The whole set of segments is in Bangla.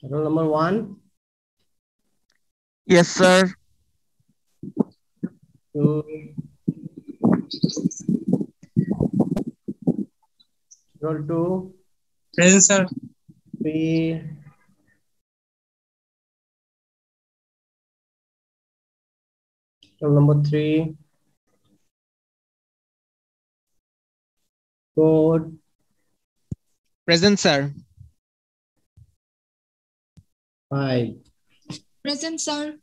Roll number 1. Yes, sir. 2. Roll 2. Present, sir. 3. Roll number 3. 4. Present, sir. 5. Present, sir.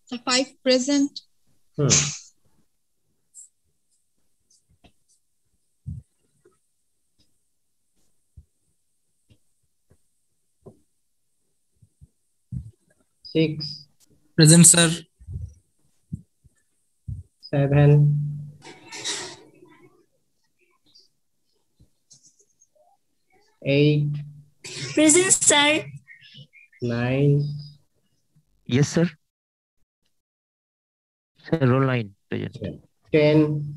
The 5 present. 6. Present, sir. 7. 8. Present, sir. 9. Yes, sir. Sir, roll 9. Present. 10.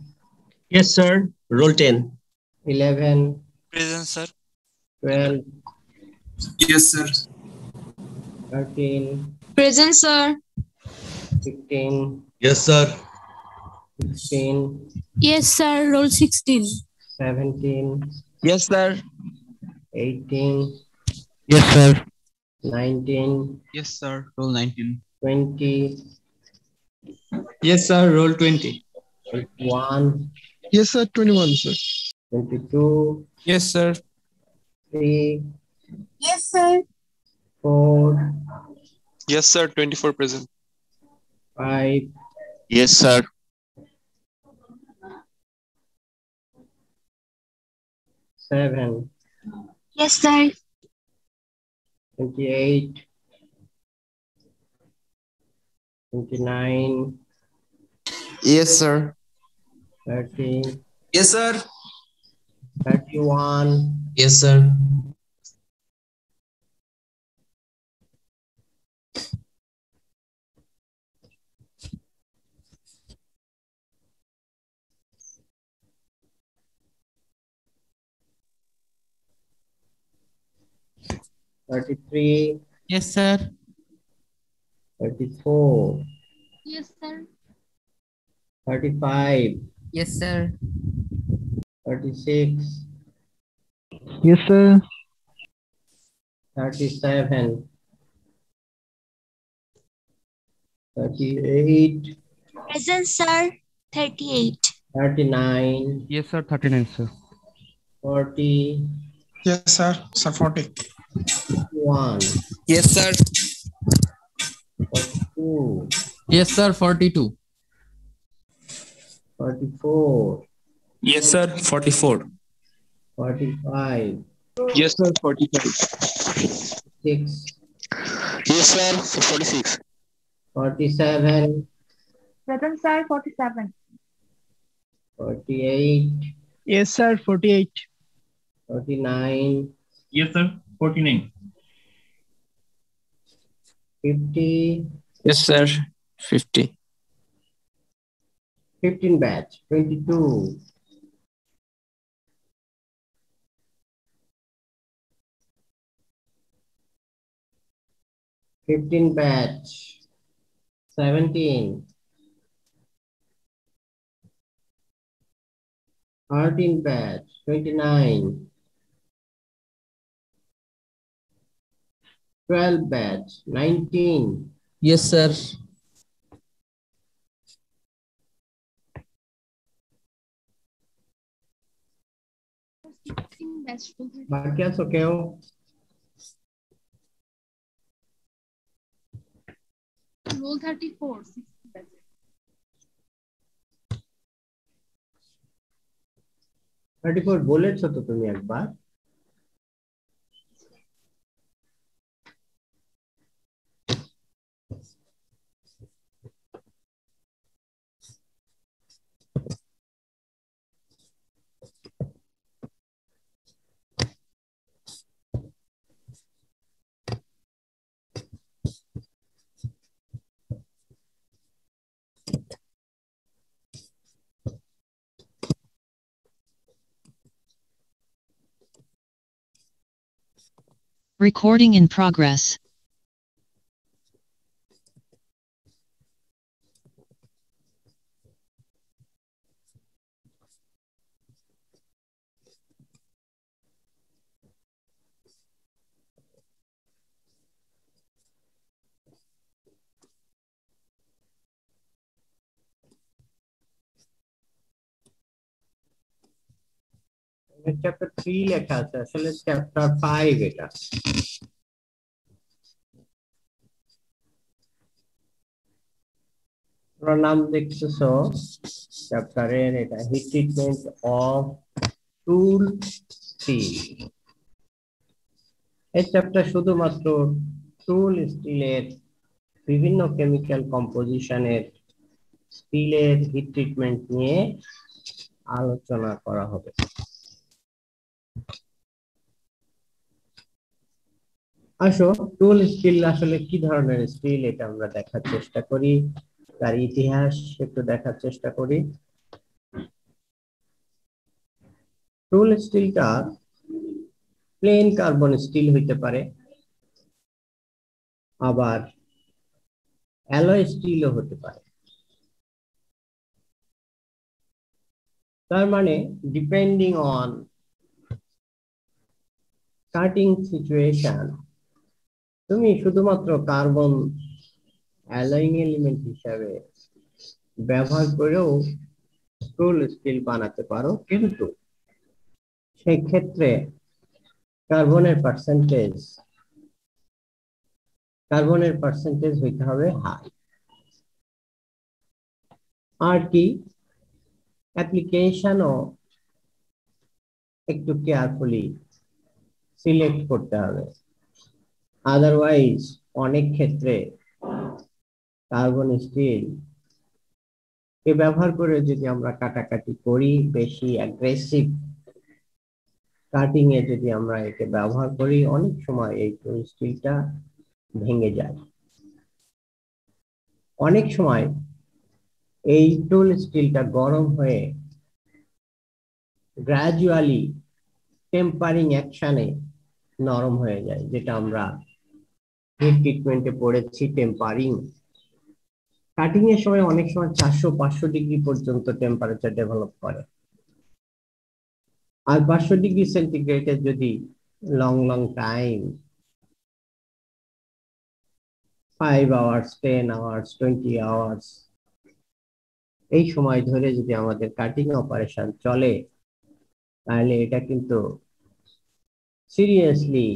Yes, sir. Roll 10. 11. Present, sir. 12. Yes, sir. 13. Present, sir. 15. Yes, sir. 16. Yes, sir. Roll 16. 17. Yes, sir. 18. Yes, sir. 19. Yes, sir. Roll 19. 20. Yes, sir. Roll 20. 21. Yes, sir. 21, sir. 22. Yes, sir. 3. Yes, sir. 4. Yes, sir. 24 present. 5. Yes, sir. 7. Yes, sir. 28. 29. Yes, sir. 30. Yes, sir. 31. Yes, sir. 33. Yes, sir. 34. Yes, sir. 35, Yes, sir. 36, Yes, sir. 37, 38, Present, sir. 38. 39, Yes, sir. 39, sir. 40, Yes, sir. Sir, 40. 41, Yes, sir. 42, Yes, sir. 42. 44, Yes, sir. 44. 45, Yes, sir. 45. 6, Yes, sir. 46. 47, Present, sir. 47. 48, Yes, sir. 48. 49, Yes, sir. 49. 50, Yes, sir. 50. 15 batch, 22, 15 batch, 17, 13 batch, 29, 12 batch, 19, Yes, sir. बाकी आसो केव Roll 34. 34 বলেছো তো তুমি একবার Recording in progress. চ্যাপ্টার 3 লেখা আছে আসলে চ্যাপ্টার 5 এটা তোমরা নাম দেখতেছো চ্যাপ্টারের এটা heat treatment of tool steel এই চ্যাপ্টার শুধুমাত্র টুল স্টিলের বিভিন্ন কেমিক্যাল কম্পোজিশনের স্টিলের হিট ট্রিটমেন্ট নিয়ে আলোচনা করা হবে আসো টুল স্টিল আসলে কি ধরনের স্টিল এটা আমরা দেখার চেষ্টা করি তার ইতিহাস একটু দেখার চেষ্টা করি টুল স্টিলটা প্লেন কার্বন স্টিল হইতে পারে আবার অ্যালয় স্টিলও হতে পারে তার মানে ডিপেন্ডিং অন কাটিং সিচুয়েশন তুমি শুধুমাত্র কার্বন অ্যালয়িং এলিমেন্ট হিসাবে ব্যবহার করেও টুল স্টিল বানাতে পারো কিন্তু সেই ক্ষেত্রে কার্বনের পার্সেন্টেজ হইতে হবে হাই আর কি অ্যাপ্লিকেশনও একটু কেয়ারফুলি সিলেক্ট করতে হবে আদারওয়াইজ অনেক ক্ষেত্রে কার্বন স্টিল কে ব্যবহার করে যদি আমরা কাটাকাটি করি বেশি অ্যাগ্রেসিভ কাটিং এ যদি আমরা একে ব্যবহার করি অনেক সময় এই টুল স্টিলটা ভেঙে যায় অনেক সময় এই টুল স্টিলটা গরম হয়ে গ্রাজুয়ালি টেম্পারিং অ্যাকশনে নরম হয়ে যায় যেটা আমরা হিট ট্রিটমেন্টে পড়েছি টেম্পারিং কাটিং এর সময় অনেক সময় 400-500 ডিগ্রি পর্যন্ত টেম্পারেচার ডেভেলপ করে। আর 500 ডিগ্রি সেন্টিগ্রেডে যদি long time 5 hours, 10 hours, 20 hours এই সময় ধরে যদি আমাদের কাটিং অপারেশন চলে, তাহলে এটা কিন্তু সিরিয়াসলি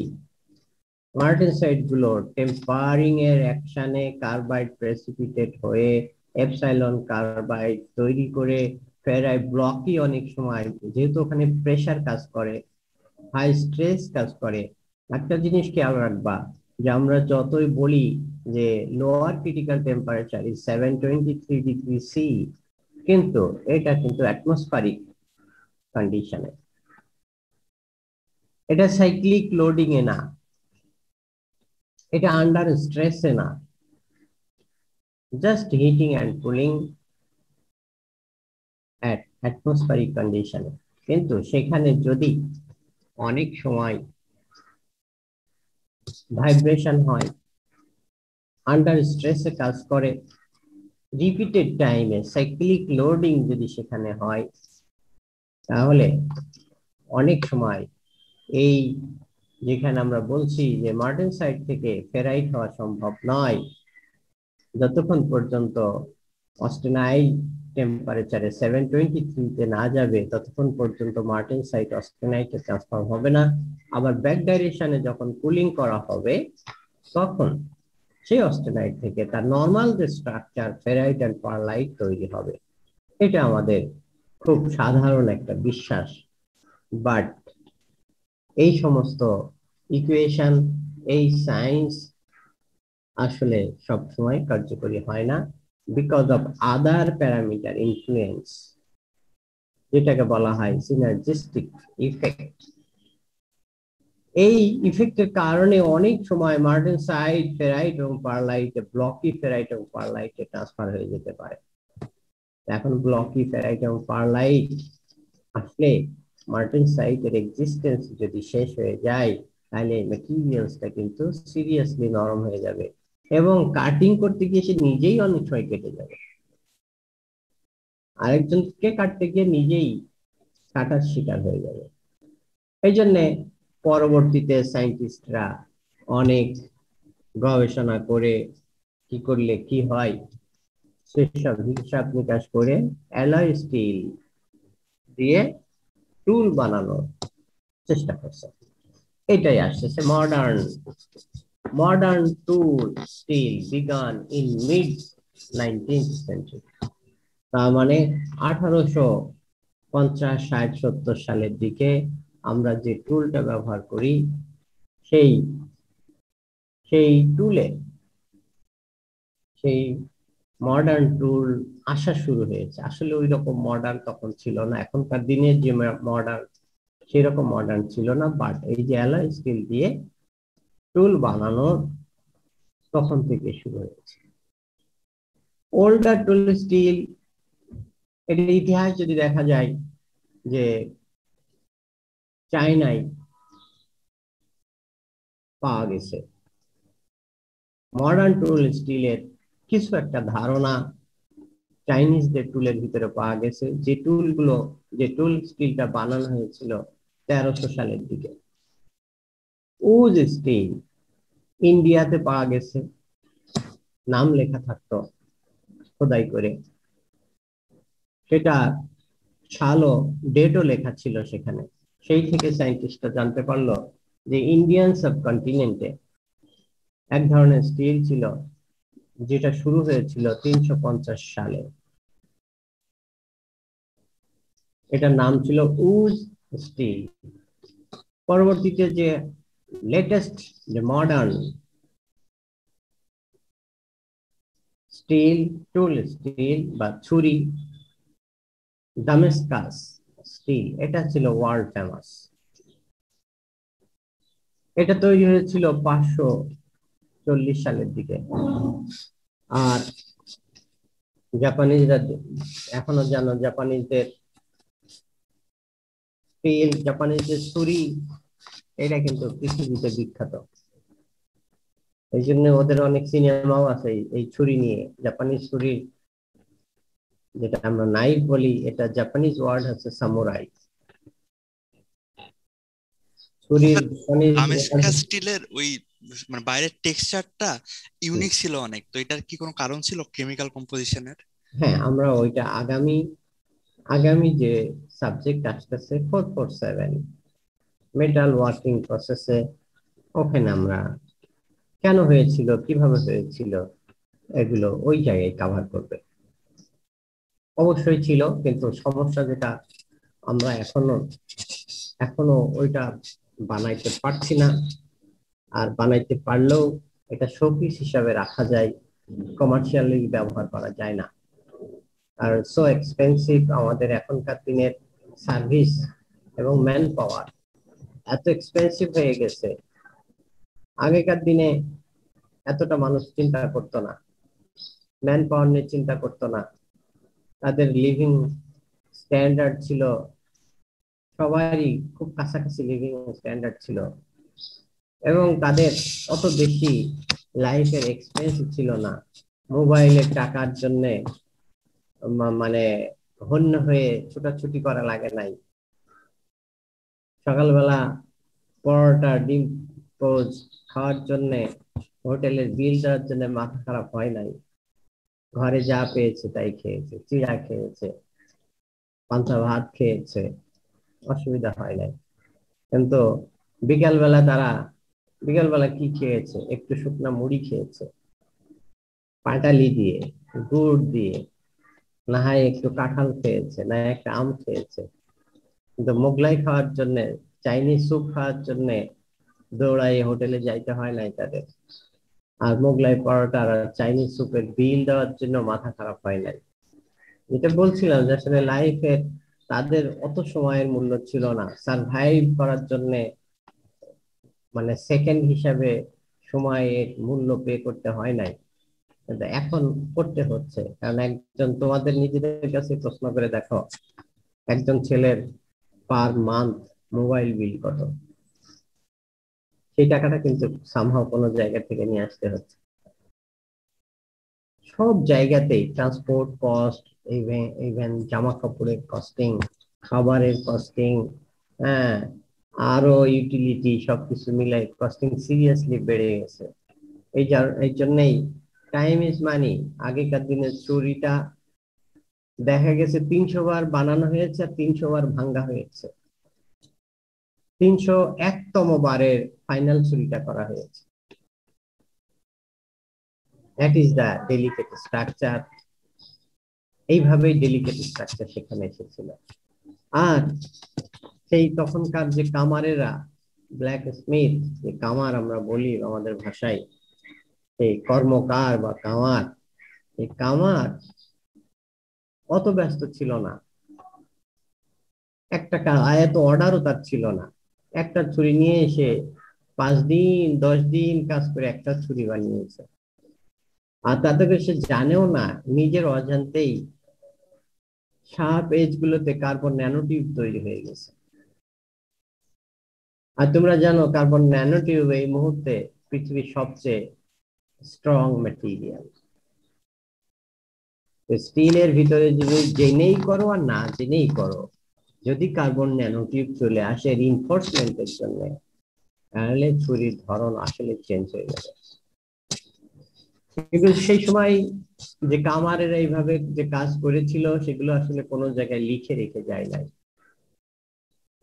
মার্টেনসাইট গুলোর টেম্পারিং এর অ্যাকশনে কার্বাইড প্রেসিপিটেট হয়ে এপসাইলন কার্বাইড তৈরি করে ফেরাই ব্লকই অনেক সময়, যেহেতু ওখানে প্রেসার কাজ করে, হাই স্ট্রেস কাজ করে। একটা জিনিস খেয়াল রাখবা যে আমরা যতই বলি যে lower critical temperature is 723 degree C, কিন্তু এটা কিন্তু অ্যাটমসফেরিক কন্ডিশনে, এটা সাইক্লিক লোডিং এ না, এটা আন্ডার স্ট্রেসে না, just heating and cooling at atmospheric কন্ডিশনে। কিন্তু সেখানে যদি অনেক সময় ভাইব্রেশন হয়, আন্ডার স্ট্রেসে কাজ করে, রিপিটেড টাইমে সাইক্লিক লোডিং যদি সেখানে হয়, তাহলে অনেক সময় এই যেখানে আমরা বলছি যে মার্টেনসাইট থেকে ফেরাইট হওয়া সম্ভব নয়, যতক্ষণ পর্যন্ত অস্টেনাইট টেম্পারেচারে 723 তে না যাবে ততক্ষণ পর্যন্ত মার্টেনসাইট অস্টেনাইটে ট্রান্সফর্ম হবে না। আবার ব্যাক ডাইরেকশনে যখন কুলিং করা হবে, তখন সেই অস্টেনাইট থেকে তার নর্মাল যে স্ট্রাকচার ফেরাইট এন্ড পারলাইট তৈরি হবে। এটা আমাদের খুব সাধারণ একটা বিশ্বাস, বাট এই সমস্ত ইকুয়েশন, এই সায়েন্স আসলে সবসময় কার্যকরী হয় না, because of other parameter influence, যেটাকে বলা হয় সিনার্জিস্টিক ইফেক্ট। এই ইফেক্টের কারণে অনেক সময় মার্টেনসাইট ফেরাইট এবং পারলাইটে, ব্লকি ফেরাইট এবং পারলাইটে ট্রান্সফার হয়ে যেতে পারে। এখন ব্লকি ফেরাইট এবং পারলাইট আসলে মার্টেনসাইটের এক্সিস্টেন্স যদি শেষ হয়ে যায়, তাহলে ম্যাটেরিয়ালসটা কিন্তু সিরিয়াসলি নরম হয়ে যাবে এবং কাটিং করতে গিয়ে সে নিজেই অনেক সময় কেটে যাবে, আরেকজনকে কাটতে গিয়ে নিজেই কাটার শিকার হয়ে যাবে। এই জন্যে পরবর্তীতে সায়েন্টিস্টরা অনেক গবেষণা করে কি করলে কি হয় সেসব হিসাব নিকাশ করে অ্যালয় স্টিল দিয়ে টুল বানানোর চেষ্টা করছে। এটাই আসছে modern tool steel began in mid 19th century। তার মানে 1850, 60, 70 সালের দিকে আমরা যে টুলটা ব্যবহার করি, সেই টুলে সেই মডার্ন টুল আসা শুরু হয়েছে। আসলে ওই রকম মডার্ন তখন ছিল না, এখনকার দিনে যে মডার্ন সেরকম মডার্ন ছিল না, বাট এই যে অ্যালয় স্টিল দিয়ে টুল বানানো তখন থেকে শুরু হয়েছে। ওল্ডার টুল স্টিল এর ইতিহাস যদি দেখা যায় যে চায়নায় পাওয়া গেছে মডার্ন টুল স্টিলের কিছু একটা ধারণা চাইনিজদের টুলের ভিতরে পাওয়া গেছে, যে টুল স্টিলটা বানানো হয়েছিল 1300 সালের দিকে। উজ স্টিল ইন্ডিয়াতে পাওয়া গেছে, নাম লেখা থাকতো খোদাই করে, সেটা সালও ডেটও লেখা ছিল সেখানে। সেই থেকে সায়েন্টিস্টরা জানতে পারলো যে ইন্ডিয়ান সাবকন্টিনেন্টে এক ধরনের স্টিল ছিল যেটা শুরু হয়েছিল 350 সালে। এটার নাম ছিল উজ স্টিল। পরবর্তীতে যে লেটেস্ট যে মডার্ন স্টিল, টুল স্টিল বা ছুরি, দামেস্কাস স্টিল, এটা ছিল ওয়ার্ল্ড ফেমাস। এটা তৈরি হয়েছিল 540 সালের দিকে। আর জাপানিজরা এখনো জানো জাপানিজদের স্টিল, জাপানিজদের ছুরি, এটা কিন্তু পৃথিবীতে বিখ্যাত। এই জন্য ওদের অনেক সিনেমাও আছে এই ছুরি নিয়ে, জাপানিজ ছুরি, যেটা আমরা নাইফ বলি, এটা জাপানিজ ওয়ার্ড হচ্ছে সামুরাই। ছুরির আমেরিকা স্টিলের ওই মানে বাইরের টেক্সচারটা ইউনিক ছিল অনেক, তো এটার কি কোনো কারণ ছিল কেমিক্যাল কম্পোজিশনের? হ্যাঁ, আমরা ওইটা আগামী যে সাবজেক্ট আসতেছে 447 মেটাল ওয়ার্কিং প্রসেসে, ওখানে আমরা কেন হয়েছিল, কিভাবে হয়েছিল, এগুলো ওই জায়গায় কভার করবে। অবশ্যই ছিল, কিন্তু সমস্যা যেটা আমরা এখনো ওইটা বানাইতে পারছি না, আর বানাইতে পারলেও এটা শোপিস হিসাবে রাখা যায়, কমার্শিয়ালি ব্যবহার করা যায় না। আর সো এক্সপেন্সিভ, আমাদের এখনকার দিনের সার্ভিস এবং ম্যান পাওয়ার এত এক্সপেন্সিভ হয়ে গেছে। আগেকার দিনে এতটা মানুষ চিন্তা করতো না, ম্যান পাওয়ার নিয়ে চিন্তা করতো না, তাদের লিভিং স্ট্যান্ডার্ড ছিল, সবারই খুব কাছাকাছি লিভিং স্ট্যান্ডার্ড ছিল, এবং তাদের অত বেশি লাইফের এক্সপেন্স ছিল না। মোবাইলের টাকার জন্য মানে হন্য হয়ে ছুটাছুটি করা লাগে নাই। সকালবেলা পরোটা ডিম পোজ খাওয়ার জন্য, হোটেলের বিল দেওয়ার জন্য মাথা খারাপ হয় নাই। ঘরে যা পেয়েছে তাই খেয়েছে, চিড়া খেয়েছে, পান্তা ভাত খেয়েছে, অসুবিধা হয় নাই। কিন্তু বিকালবেলা কি খেয়েছে? একটু শুকনা মুড়ি খেয়েছে, পাটালি দিয়ে, গুড় দিয়ে, না হয় একটু কাঁঠাল খেয়েছে, না একটা আম খেয়েছে। কিন্তু মোগলাই খাওয়ার জন্য, চাইনিজ স্যুপ খাওয়ার জন্য দৌড়াই হোটেলে যাইতে হয় নাই তাদের। আর মোগলাই পরোটা আর চাইনিজ স্যুপের বিল দেওয়ার জন্য মাথা খারাপ হয় নাই। যেটা বলছিলাম যে আসলে লাইফের তাদের অত সময়ের মূল্য ছিল না, সারভাইভ করার জন্য মানে সেকেন্ড হিসাবে সময়ের মূল্য পে করতে হয় নাই, কিন্তু এখন করতে হচ্ছে। কারণ একজন, তোমাদের নিজেদের কাছে প্রশ্ন করে দেখো, একজন ছেলের পার মান্থ মোবাইল বিল কত? সেই টাকাটা কিন্তু সামহাও কোনো জায়গা থেকে নিয়ে আসতে হচ্ছে। সব জায়গাতেই ট্রান্সপোর্ট কস্ট, ইভেন জামা কাপড়ের কস্টিং, খাবারের কস্টিং, হ্যাঁ, আরো ইউটিলিটি, সবকিছু মিলাই কস্টিং সিরিয়াসলি বেড়ে গেছে। এই জন্যই টাইম ইজ মানি। আগেকার দিনের চুরিটা দেখা গেছে 300 বার বানানো হয়েছে আর 300 বার ভাঙ্গা হয়েছে, 301তম বারের ফাইনাল চুরিটা করা হয়েছে। That is the delicate structure. এইভাবেই ডেলিকেট স্ট্রাকচার সেখানে এসেছিল। আর সেই তখনকার যে কামারেরা, ব্ল্যাক স্মিথ, যে কামার আমরা বলি আমাদের ভাষায়, এই কর্মকার বা কামার, এই কামার অত ব্যস্ত ছিল না, একটা এত অর্ডারও তার ছিল না। একটা ছুরি নিয়ে এসে 5 দিন 10 দিন কাজ করে একটা ছুরি বানিয়েছে, আর তাতে সে জানেও না, নিজের অজান্তেই শার্প এজ গুলোতে কার্বন ন্যানোটিউব তৈরি হয়ে গেছে। আর তোমরা জানো কার্বন ন্যানোটিউব এই মুহূর্তে পৃথিবীর সবচেয়ে স্ট্রং ম্যাটেরিয়াল। স্টিলের ভিতরে যদি জেনেই করো আর না জেনেই করো, যদি কার্বন ন্যানোটিউব চলে আসে রিইনফোর্সমেন্টের জন্য, তাহলে ছুরির ধরন আসলে চেঞ্জ হয়ে যাবে। কিন্তু সেই সময় যে কামারেরা এইভাবে যে কাজ করেছিল, সেগুলো আসলে কোনো জায়গায় লিখে রেখে যায় নাই।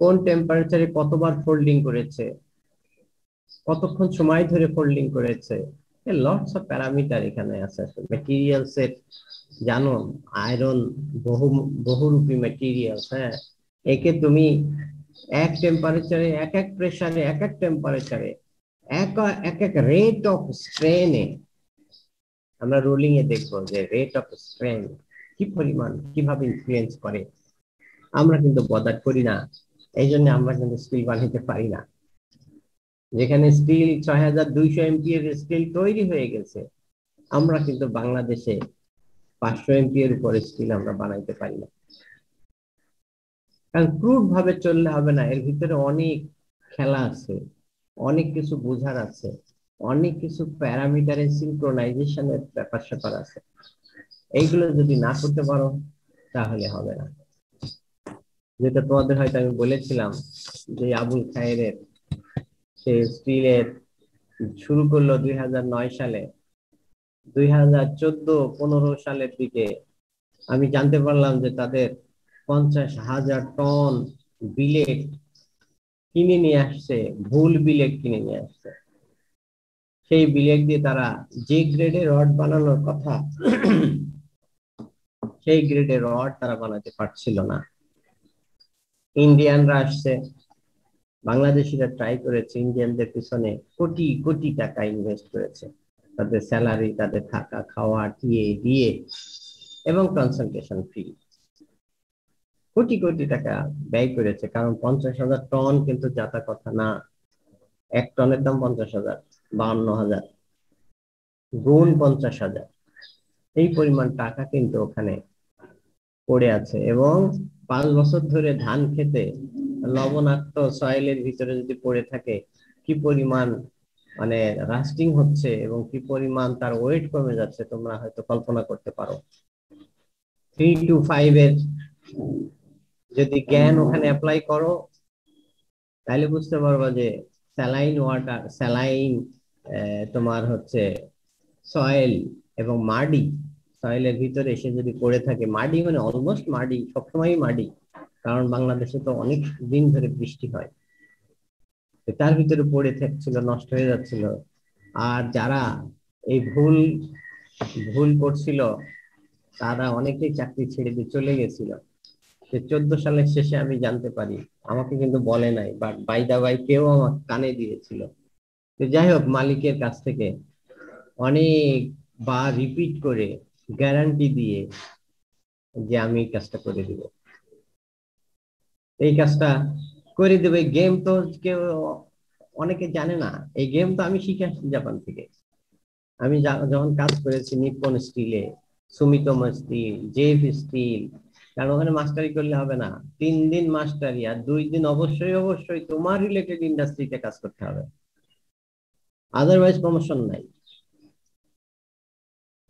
কোন টেম্পারেচারে কতবার ফোল্ডিং করেছে, কতক্ষণ সময় ধরে ফোল্ডিং করেছে, লটস অফ প্যারামিটার এখানে আছে। ম্যাটেরিয়ালস এর, জানো, আয়রন বহুরূপী ম্যাটেরিয়ালস। হ্যাঁ, একে তুমি এক টেম্পারেচারে, এক এক প্রেসারে, এক এক টেম্পারেচারে, এক এক রেট অফ স্ট্রেনে, আমরা রোলিং এ দেখবো যে রেট অফ স্ট্রেন কি পরিমাণ, কিভাবে ইনফ্লুয়েন্স করে। আমরা কিন্তু বদার করি না, এই জন্য আমরা কিন্তু স্টিল বানাইতে পারি না। যেখানে স্টিল 6200 এমপিএর স্টিল তৈরি হয়ে গেছে, আমরা কিন্তু বাংলাদেশে 500 এমপিএর উপরে স্টিল আমরা বানাইতে পারি না। কারণ ক্রুড ভাবে চললে হবে না, এর ভিতরে অনেক খেলা আছে, অনেক কিছু বোঝার আছে। অনেক কিছু প্যারামিটারের সিনক্রোনাইজেশনের ব্যাপার স্যাপার আছে, এইগুলো যদি না করতে পারো তাহলে হবে না। যেটা তোমাদের হয়তো আমি বলেছিলাম যে আবুল খায়েরের সে স্টিলের শুরু করলো 2009 সালে, 2014-15 সালের দিকে আমি জানতে পারলাম যে তাদের 50,000 টন বিলেট কিনে নিয়ে আসছে, ভুল বিলেট কিনে নিয়ে আসছে। সেই বিলেট দিয়ে তারা যে গ্রেডে রড বানানোর কথা সেই গ্রেডে রড তারা বানাতে পারছিল না। ইন্ডিয়ানরা আসছে, বাংলাদেশিরা ট্রাই করেছে, ইন্ডিয়ানদের পিছনে কোটি কোটি টাকা ইনভেস্ট করেছে, তাদের স্যালারি, তাদের থাকা খাওয়া দিয়ে এবং কনসালটেশন ফি কোটি কোটি টাকা ব্যয় করেছে। কারণ 50,000 টন কিন্তু যাতা কথা না, এক টনের দাম 50,000, 52,000 গুণ 50,000, এই পরিমাণ টাকা কিন্তু ওখানে পড়ে আছে। এবং 5 বছর ধরে ধান খেতে লবণাক্ত সয়েলের ভিতরে যদি পড়ে থাকে, কি পরিমাণ মানে রাস্টিং হচ্ছে এবং কি পরিমাণ তার ওয়েট কমে যাচ্ছে তোমরা হয়তো কল্পনা করতে পারো। 3 to 5 এর যদি জ্ঞান ওখানে অ্যাপ্লাই করো তাহলে বুঝতে পারবো যে স্যালাইন ওয়াটার, স্যালাইন তোমার হচ্ছে সয়েল এবং মাটি, সয়েলের ভিতরে এসে যদি পড়ে থাকে, মাটি মানে অলমোস্ট মাটি, সবসময়ই মাটি, কারণ বাংলাদেশে তো অনেক দিন ধরে বৃষ্টি হয়, তার ভিতরে পড়ে থাকছিল, নষ্ট হয়ে যাচ্ছিল। আর যারা এই ভুল করছিল তারা অনেকেই চাকরি ছেড়ে দিয়ে চলে গেছিল। 14 সালের শেষে আমি জানতে পারি, আমাকে কিন্তু বলে নাই, বাট বাই দা বাই কেউ আমার কানে দিয়েছিল। তো যাই হোক, মালিকের কাছ থেকে অনেক বার রিপিট করে গ্যারান্টি দিয়ে যে আমি এই কাজটা করে দিব, এই কাজটা করে দেবে। গেম তো কেউ অনেকে জানে না, এই গেম তো আমি শিখে আসছি জাপান থেকে। আমি যখন কাজ করেছি নিপ্পন স্টিলে, সুমিতোম স্টিল, জেফ স্টিল, কারণ ওখানে মাস্টারি করলে হবে না, 3 দিন মাস্টারি আর 2 দিন অবশ্যই তোমার রিলেটেড ইন্ডাস্ট্রিতে কাজ করতে হবে, আদারওয়াইজ প্রমোশন নাই।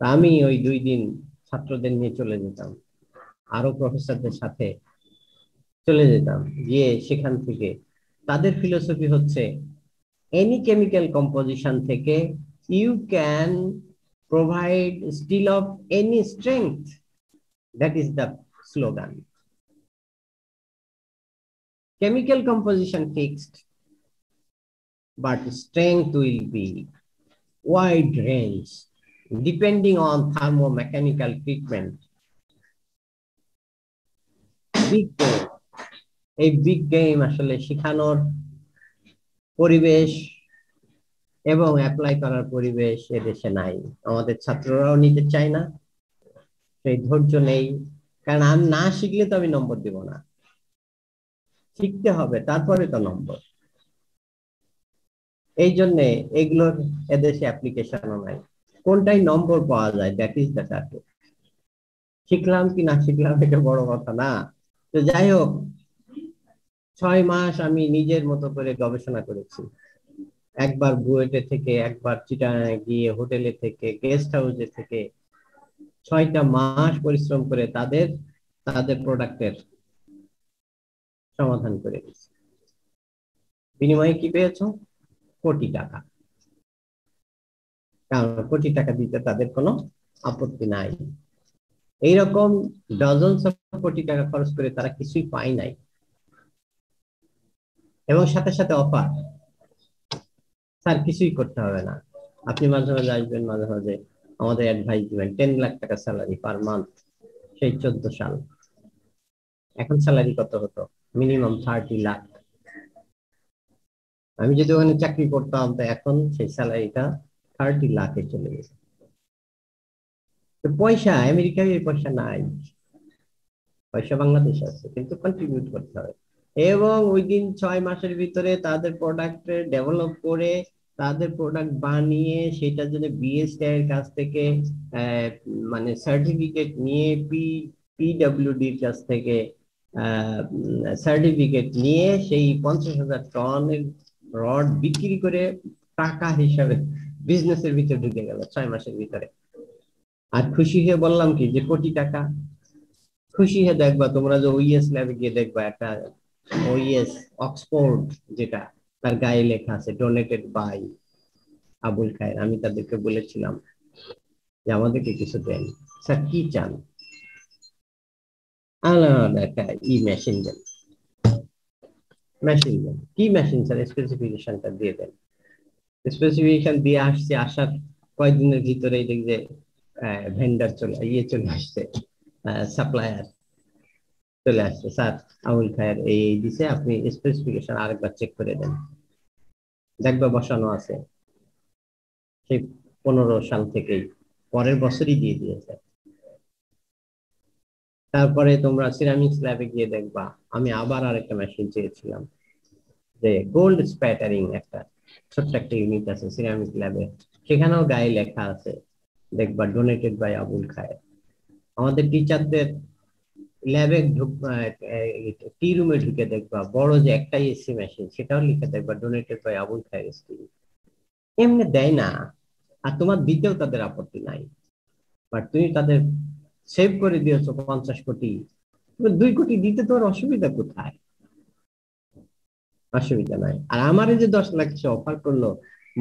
তা আমি ওই 2 দিন ছাত্রদের নিয়ে চলে যেতাম, আরো প্রফেসরদের সাথে চলে যেতাম, গিয়ে সেখান থেকে তাদের ফিলোসফি হচ্ছে এনি কেমিক্যাল কম্পোজিশন থেকে you can provide steel of any strength, that is the slogan. Chemical composition fixed, but strength will be wide range depending on thermomechanical treatment. Big game, এই বিগ গেম আসলে শেখানোর পরিবেশ এবং অ্যাপ্লাই করার পরিবেশ এদেশে নাই, আমাদের ছাত্ররাও নিতে চায় না, সেই ধৈর্য নেই। কারণ আমি না শিখলে তো আমি নম্বর দিব না, শিখতে হবে তারপরে তো নম্বর। এই জন্য এগুলোর এদেশে অ্যাপ্লিকেশনও নাই, কোনটাই নম্বর পাওয়া যায়, দ্যাট ইজ দ্য টার্গেট। শিখলাম কি না শিখলাম এটা বড় কথা না। তো যাই হোক, 6 মাস আমি নিজের মতো করে গবেষণা করেছি, একবার বুয়েটে থেকে, একবার চিটাগাঙে গিয়ে, হোটেলে থেকে, গেস্ট হাউসে থেকে 6টা মাস পরিশ্রম করে তাদের প্রোডাক্টের সমাধান করে দিয়েছি। বিনিময়ে কি পেয়েছো? কোটি টাকা। কারণ কোটি টাকা দিতে তাদের কোনো আপত্তি নাই। এইরকম ডজন কোটি টাকা খরচ করে তারা কিছুই পায় নাই, এবং সাথে সাথে অফার, স্যার কিছুই করতে হবে না, আপনি মাঝে মাঝে আসবেন, মাঝে মাঝে আমাদের অ্যাডভাইস দিবেন, 10 লাখ টাকা স্যালারি পার মান্থ। সেই 14 সাল, এখন স্যালারি কত হতো? মিনিমাম 30 লাখ। আমি যদি ওখানে চাকরি করতাম তো এখন সেই স্যালারিটা 30 লাখে চলে গেছে। তো পয়সা আমেরিকায়, এই পয়সা নাই, পয়সা বাংলাদেশে আছে, কিন্তু কন্ট্রিবিউট করতে হবে। এবং উইদিন 6 মাসের ভিতরে তাদের প্রোডাক্ট ডেভেলপ করে, তাদের প্রোডাক্ট বানিয়ে, সেটার জন্য বিএসটি এর কাছ থেকে মানে সার্টিফিকেট নিয়ে, পিডব্লিউডির কাছ থেকে সার্টিফিকেট নিয়ে, সেই 50,000 টনের রড বিক্রি করে টাকা হিসাবে বিজনেসের ভিতরে ঢুকে গেল 6 মাসের ভিতরে। আর খুশি হয়ে বললাম কি যে কোটি টাকা। খুশি হয়ে দেখবা তোমরা যে ওইএস ল্যাবে গিয়ে দেখবা একটা ওইএস অক্সফোর্ড যেটা তার গায়ে লেখা আছে ডোনেটেড বাই আবুল খায়ের। আমি তাদেরকে বলেছিলাম যে আমাদেরকে কিছু দেন, স্যার কি চান? আলাদা একটা মেশিন দেন। মেশিন দেন কি মেশিন স্যার? স্পেসিফিকেশনটা দিয়ে দেন। স্পেসিফিকেশন দিয়ে আসছে, আসার কয়েকদিনের ভিতরেই দেখি যে ভেন্ডার চলে আসছে, সাপ্লায়ার চলে আসছে, স্যার আবুল খায়ের এই দিছে, আপনি স্পেসিফিকেশন আরেকবার চেক করে দেন। দেখবা বসানো আছে সেই 15 সাল থেকেই, পরের বছরই দিয়ে দিয়েছে। তারপরে তোমরা সিরামিক্স ল্যাবে গিয়ে দেখবা আমি আবার আরেকটা মেশিন চেয়েছিলাম, যে গোল্ড স্প্যাটারিং একটা ছোট্ট একটা ইউনিট আছে সিরামিক ল্যাবে, সেখানেও গায়ে লেখা আছে দেখবা ডোনেটেড বাই আবুল খায়ের। আমাদের টিচারদের ল্যাবে টি রুমে ঢুকে দেখবা বড় যে একটাই এসি মেশিন, সেটাও লিখে দেখবা donated by Abul Khayer school. এমনি দেয় না, আর তোমার দিতেও তাদের আপত্তি নাই, বাট তুমি তাদের সেভ করে দিয়েছো 50 কোটি, 2 কোটি দিতে তোর অসুবিধা কোথায়? অসুবিধা নাই। আর আমার যে 10 লাখ সে অফার করলো,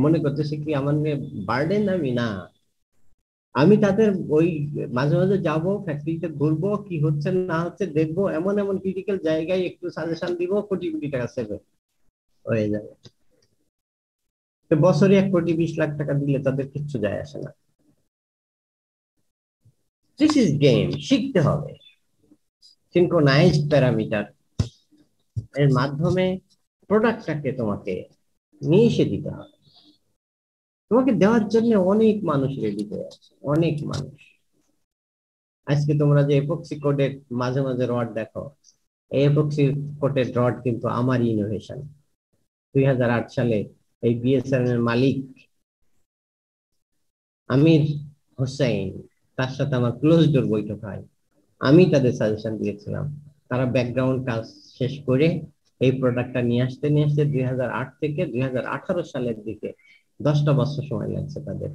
মনে করতেছে কি আমার নিয়ে বার্ডেন? আমি না, আমি তাদের ওই মাঝে মাঝে যাবো, ফ্যাক্টরিতে ঘুরবো, কি হচ্ছে না হচ্ছে দেখবো, এমন এমন ক্রিটিক্যাল জায়গায় একটু সাজেশন দিব, কোটি কোটি টাকা সেভ হয়ে যাবে। তো বছরে 1 কোটি 20 লাখ টাকা দিলে তাদের কিচ্ছু যায় আসে না। দিস ইজ গেম, শিখতে হবে। সিনক্রোনাইজড প্যারামিটার এর মাধ্যমে প্রোডাক্টটাকে তোমাকে নিয়ে এসে দিতে হবে। তোমাকে দেওয়ার জন্য অনেক মানুষ রেডি হয়ে আছে, অনেক মানুষ। আজকে তোমরা যে এপক্সি কোডের মাঝে মাঝে রড দেখো, এই এপক্সি কোডের রড কিন্তু আমার ইনোভেশন। 2008 সালে এই বিএসএন এর মালিক আমির হোসেন, তার সাথে আমার ক্লোজ ডোর বৈঠক হয়। আমি তাদের সাজেশন দিয়েছিলাম, তারা ব্যাকগ্রাউন্ড কাজ শেষ করে এই প্রোডাক্টটা নিয়ে আসতে 2008 থেকে 2018 সালের দিকে 10টা বছর সময় লাগছে তাদের।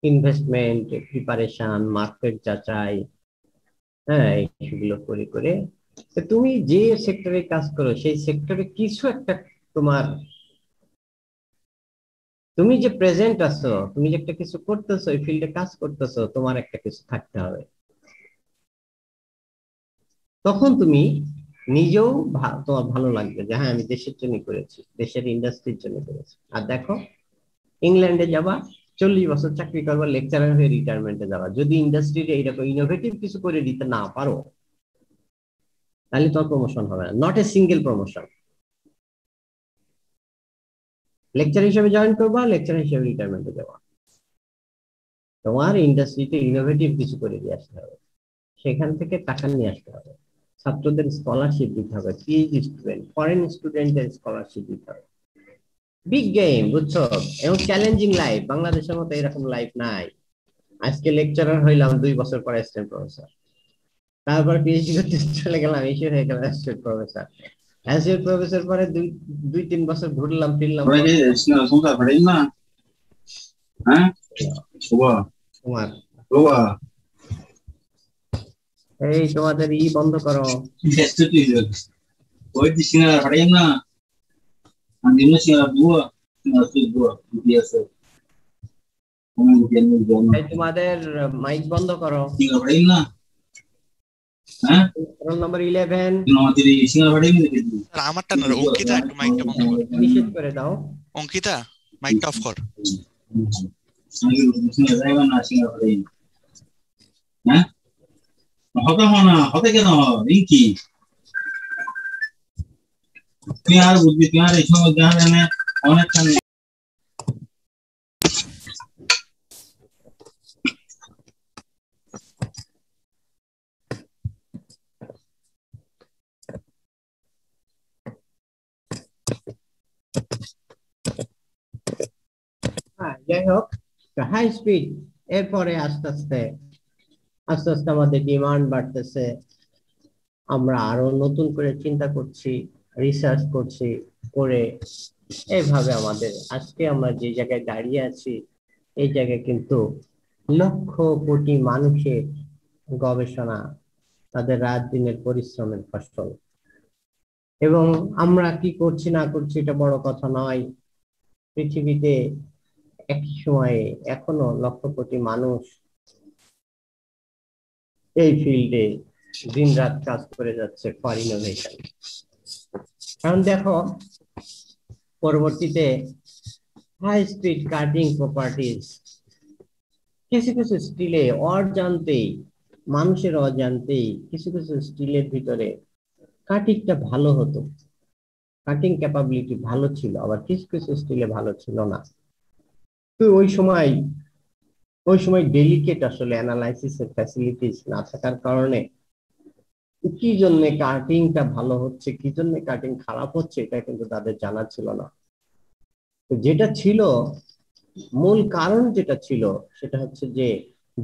ইনভেস্টমেন্ট, প্রিপারেশন, মার্কেট যাচাই, হ্যাঁ এইগুলো করে করে তুমি যে সেক্টরে কাজ করো সেই সেক্টরে কিছু একটা তোমার, তুমি যে প্রেজেন্ট আছো, তুমি যে একটা কিছু করতেছো, এই ফিল্ডে কাজ করতেছো, তোমার একটা কিছু থাকতে হবে। তখন তুমি নিজেও তোমার ভালো লাগবে যে হ্যাঁ আমি দেশের জন্য করেছি, দেশের ইন্ডাস্ট্রির জন্য করেছি। আর দেখো ইংল্যান্ডে যাবা, 40 বছর চাকরি করবা, লেকচারার হয়ে রিটায়ারমেন্টে যাবা, যদি ইন্ডাস্ট্রিতে এইরকম ইনোভেটিভ কিছু করে দিতে না পারো, তাহলে তোমার প্রমোশন হবে না। Not a single promotion. Lecture হিসেবে জয়েন করবা, লেকচার হিসেবে রিটায়ারমেন্টে যাবা, তোমার ইন্ডাস্ট্রিতে ইনোভেটিভ কিছু করে দিয়ে আসতে হবে, সেখান থেকে টাকা নিয়ে আসতে হবে, ছাত্রদের স্কলারশিপ দিতে হবে, পিএইচডি স্টুডেন্ট, ফরেন স্টুডেন্টদের স্কলারশিপ দিতে হবে। বিগ গেম, বুঝছো? এবং চ্যালেঞ্জিং লাইফ। বাংলাদেশের মতো এরকম লাইফ নাই। আজকে লেকচারার হইলাম, 2 বছর পরে অ্যাসিস্ট্যান্ট প্রফেসর, তারপর পিএইচডি করতে চলে গেলাম, এসে হয়ে গেল অ্যাসিস্ট্যান্ট প্রফেসর। অ্যাসিস্ট্যান্ট প্রফেসর পরে 2-3 বছর ঘুরলাম ফিরলাম, তোমার এই তোমাদের বন্ধ করো। তোমাদের মাইক বন্ধ করো। রোল নাম্বার 11 আমারটা না, অঙ্কিতা একটু মাইকটা বন্ধ কর। নিষেধ করে দাও। অঙ্কিতা মাইকটা অফ কর। হতে না হতে কেন রিঙ্কি, তুই আর বুঝবি, তুই আর এই সময় জানে অনেকটা যাই হোক, হাই স্পিড। এরপরে আস্তে আস্তে আস্তে আস্তে আমাদের ডিমান্ড বাড়তেছে, আমরা আরো নতুন করে চিন্তা করছি রিসার্চ করছি, করে এইভাবে আমাদের আজকে আমরা যে জায়গায় দাঁড়িয়ে আছি এই জায়গায় কিন্তু লক্ষ কোটি মানুষের গবেষণা, তাদের রাত দিনের পরিশ্রমের ফসল। এবং আমরা কি করছি না করছি এটা বড় কথা নয়, পৃথিবীতে একই সময়ে এখনো লক্ষ কোটি মানুষ এই ফিল্ডে দিন রাত কাজ করে যাচ্ছে ফর ইনোভেশন। কারণ দেখো পরবর্তীতে হাই স্পিড কাটিং প্রপার্টিজ কিছু কিছু স্টিলে অজান্তেই, মানুষের অজান্তেই কিছু কিছু স্টিলের ভিতরে কাটিংটা ভালো হতো, কাটিং ক্যাপাবিলিটি ভালো ছিল, আবার কিছু কিছু স্টিলে ভালো ছিল না। তো ওই সময় ডেলিকেট আসলে অ্যানালাইসিসের ফ্যাসিলিটিস না থাকার কারণে কি জন্য কাটিংটা ভালো হচ্ছে, কি জন্য কাটিং খারাপ হচ্ছে এটা কিন্তু তাদের জানা ছিল না। তো যেটা ছিল মূল কারণ, যেটা ছিল সেটা হচ্ছে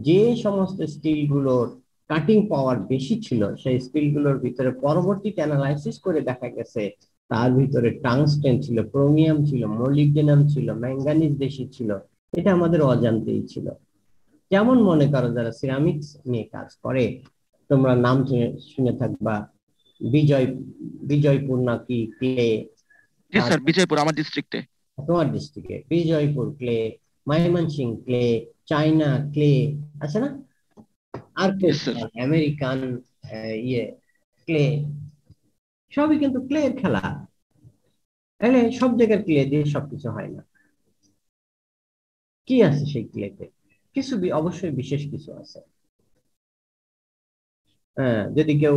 যে সমস্ত স্টিল গুলোর কাটিং পাওয়ার বেশি ছিল সেই স্টিল গুলোর ভিতরে পরবর্তীতে অ্যানালাইসিস করে দেখা গেছে তার ভিতরে টাংস্টেন ছিল, ক্রোমিয়াম ছিল, মলিবডেনাম ছিল, ম্যাঙ্গানিজ বেশি ছিল। এটা আমাদের অজান্তেই ছিল। যেমন মনে করো যারা সিরামিক্স নিয়ে কাজ করে, তোমরা নাম শুনে থাকবা বিজয়পুর নাকি ক্লে। স্যার বিজয়পুর আমার ডিস্ট্রিক্টে। তোমার ডিস্ট্রিক্টে Bijoypur clay, Mymensingh clay, China clay আছে না, আর আমেরিকান ক্লে, সবই কিন্তু ক্লে এর খেলা। তাহলে সব জায়গার ক্লে দিয়ে সবকিছু হয় না। কি আছে সেই ক্লেতে? কিছু অবশ্যই বিশেষ কিছু আছে। হ্যাঁ, যদি কেউ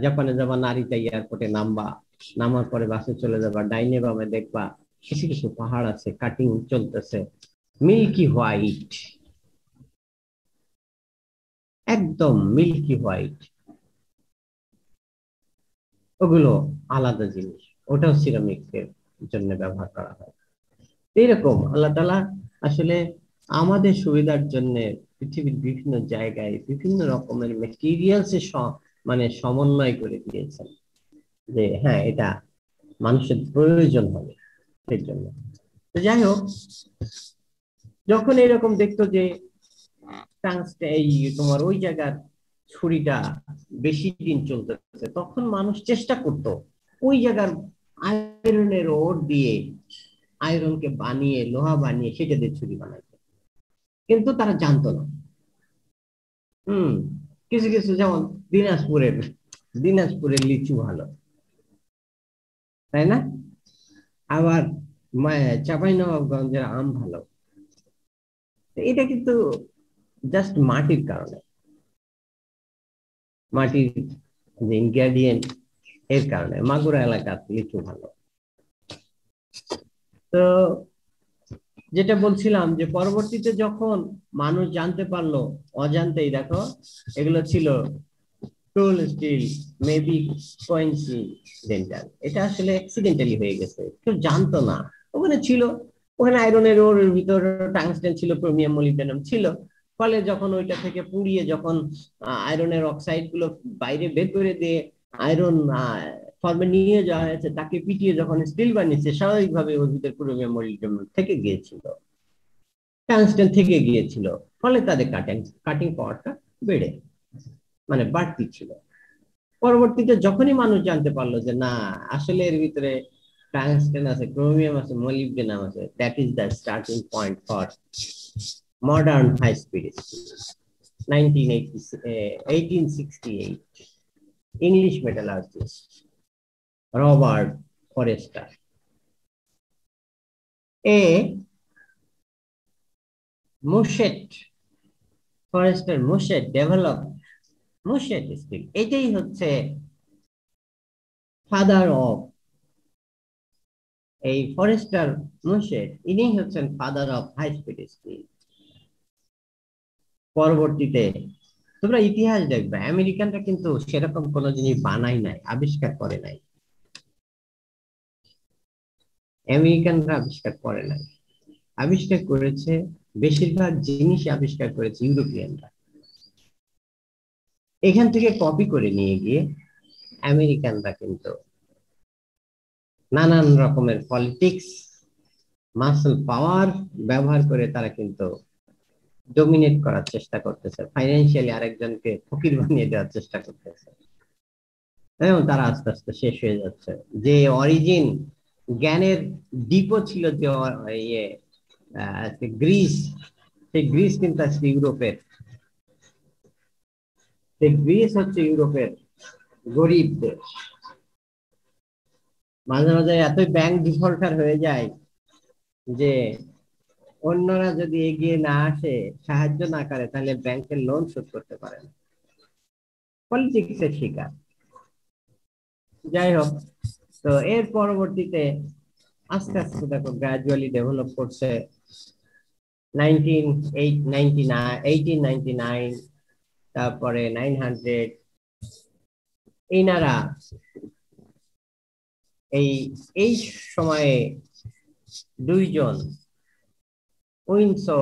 জাপানে যাবা, নারিতা এয়ারপোর্টে নামার পরে বাসে চলে যাবা, ডাইনে বামে দেখবা কিছু কিছু পাহাড় আছে, কাটিং চলতেছে, মিল্কি হোয়াইট, একদম মিল্কি হোয়াইট। ওগুলো আলাদা জিনিস, ওটাও সিরামিকের জন্য ব্যবহার করা হয়। এইরকম আল্লাহ তাআলা আসলে আমাদের সুবিধার জন্য পৃথিবীর বিভিন্ন জায়গায় বিভিন্ন রকমের মেটেরিয়ালস এর মানে সমন্বয় করে দিয়েছেন, যে হ্যাঁ এটা মানুষের প্রয়োজন হবে সেই জন্য। তো যাই হোক, যখন এরকম দেখতো যে এই তোমার ওই জায়গার ছুরিটা বেশি দিন চলতেছে, তখন মানুষ চেষ্টা করত ওই জায়গার আয়রনের ওর দিয়ে, আয়রনকে বানিয়ে, লোহা বানিয়ে সেটা দিয়ে ছুরি বানাইতে, কিন্তু তারা জানতো না। কিছু কিছু, যেমন দিনাজপুরের লিচু ভালো, তাই না? আবার চাঁপাইনবাবগঞ্জের আম ভালো। এটা কিন্তু জাস্ট মাটির কারণে, মাটির যে ইনগ্রেডিয়েন্ট এর কারণে মাগুরা এলাকার লিচু ভালো। তো যেটা বলছিলাম যে পরবর্তীতে যখন মানুষ জানতে পারলো, অজান্তেই দেখো এগুলো ছিল টুল স্টিল, মেবি কোইন্সিডেন্টাল, এটা আসলে অ্যাক্সিডেন্টালি হয়ে গেছে, কেউ জানতো না। ওখানে ছিল, ওখানে আয়রনের ওর ভিতর টাংস্টেন ছিল, ক্রোমিয়াম মলিবডেনাম ছিল। ফলে যখন ওইটা থেকে পুড়িয়ে যখন আয়রনের অক্সাইড গুলো বাইরে বের করে দিয়ে আয়রন ফর্মে নিয়ে যাওয়া হয়েছে, তাকে পিটিয়ে যখন স্টিল বানিয়েছে, স্বাভাবিকভাবে ওর ভিতরে ক্রোমিয়াম মলিবডেনাম থেকে গিয়েছিল, টাংস্টেন থেকে গিয়েছিল। ফলে তাদের কাটিং পাওয়ারটা বেড়ে মানে বাড়তি ছিল। পরবর্তীতে যখনই মানুষ জানতে পারলো যে না আসলে এর ভিতরে টাংস্টেন আছে, ক্রোমিয়াম আছে, মলিবডেনাম আছে, that is the starting point for modern high speed steel. 1868 English metallurgist Robert Forester develop Mushet steel. এটাই হচ্ছে ফাদার অফ এই ফরেস্টার মুশেট, ইনি হচ্ছেন father of high speed steel. পরবর্তীতে তোমরা ইতিহাস দেখবে, আমেরিকানরা কিন্তু সেরকম কোন জিনিস বানাই নাই, আবিষ্কার করে নাই। আমেরিকানরা আবিষ্কার করে নাই, আবিষ্কার করেছে, বেশিরভাগ জিনিস আবিষ্কার করেছে ইউরোপিয়ানরা। এখান থেকে কপি করে নিয়ে গিয়ে আমেরিকানরা কিন্তু নানান রকমের পলিটিক্স, মাসল পাওয়ার ব্যবহার করে তারা কিন্তু ডমিনেট করার চেষ্টা করতেছে, ফাইন্যান্সিয়ালি আরেকজনকে ফকির বানিয়ে দেওয়ার চেষ্টা করতেছে, এবং তারা আস্তে আস্তে শেষ হয়ে যাচ্ছে। যে অরিজিন, জ্ঞানের দ্বীপও ছিল যে ইয়ে গ্রিস, সেই গ্রিস কিন্তু আজকে ইউরোপের, সেই গ্রিস হচ্ছে ইউরোপের গরিব দেশ। মাঝে মাঝে এতই ব্যাংক ডিফল্টার হয়ে যায় যে অন্যরা যদি এগিয়ে না আসে, সাহায্য না করে, তাহলে ব্যাংকের লোন শোধ করতে পারে না। পলিটিক্সের শিকার। যাই হোক, তো এর পরবর্তীতে আস্তে আস্তে দেখো গ্রাজুয়ালি ডেভেলপ করছে। 1899, তারপরে 900, এইনারা এই সময়ে দুইজন উইনসো,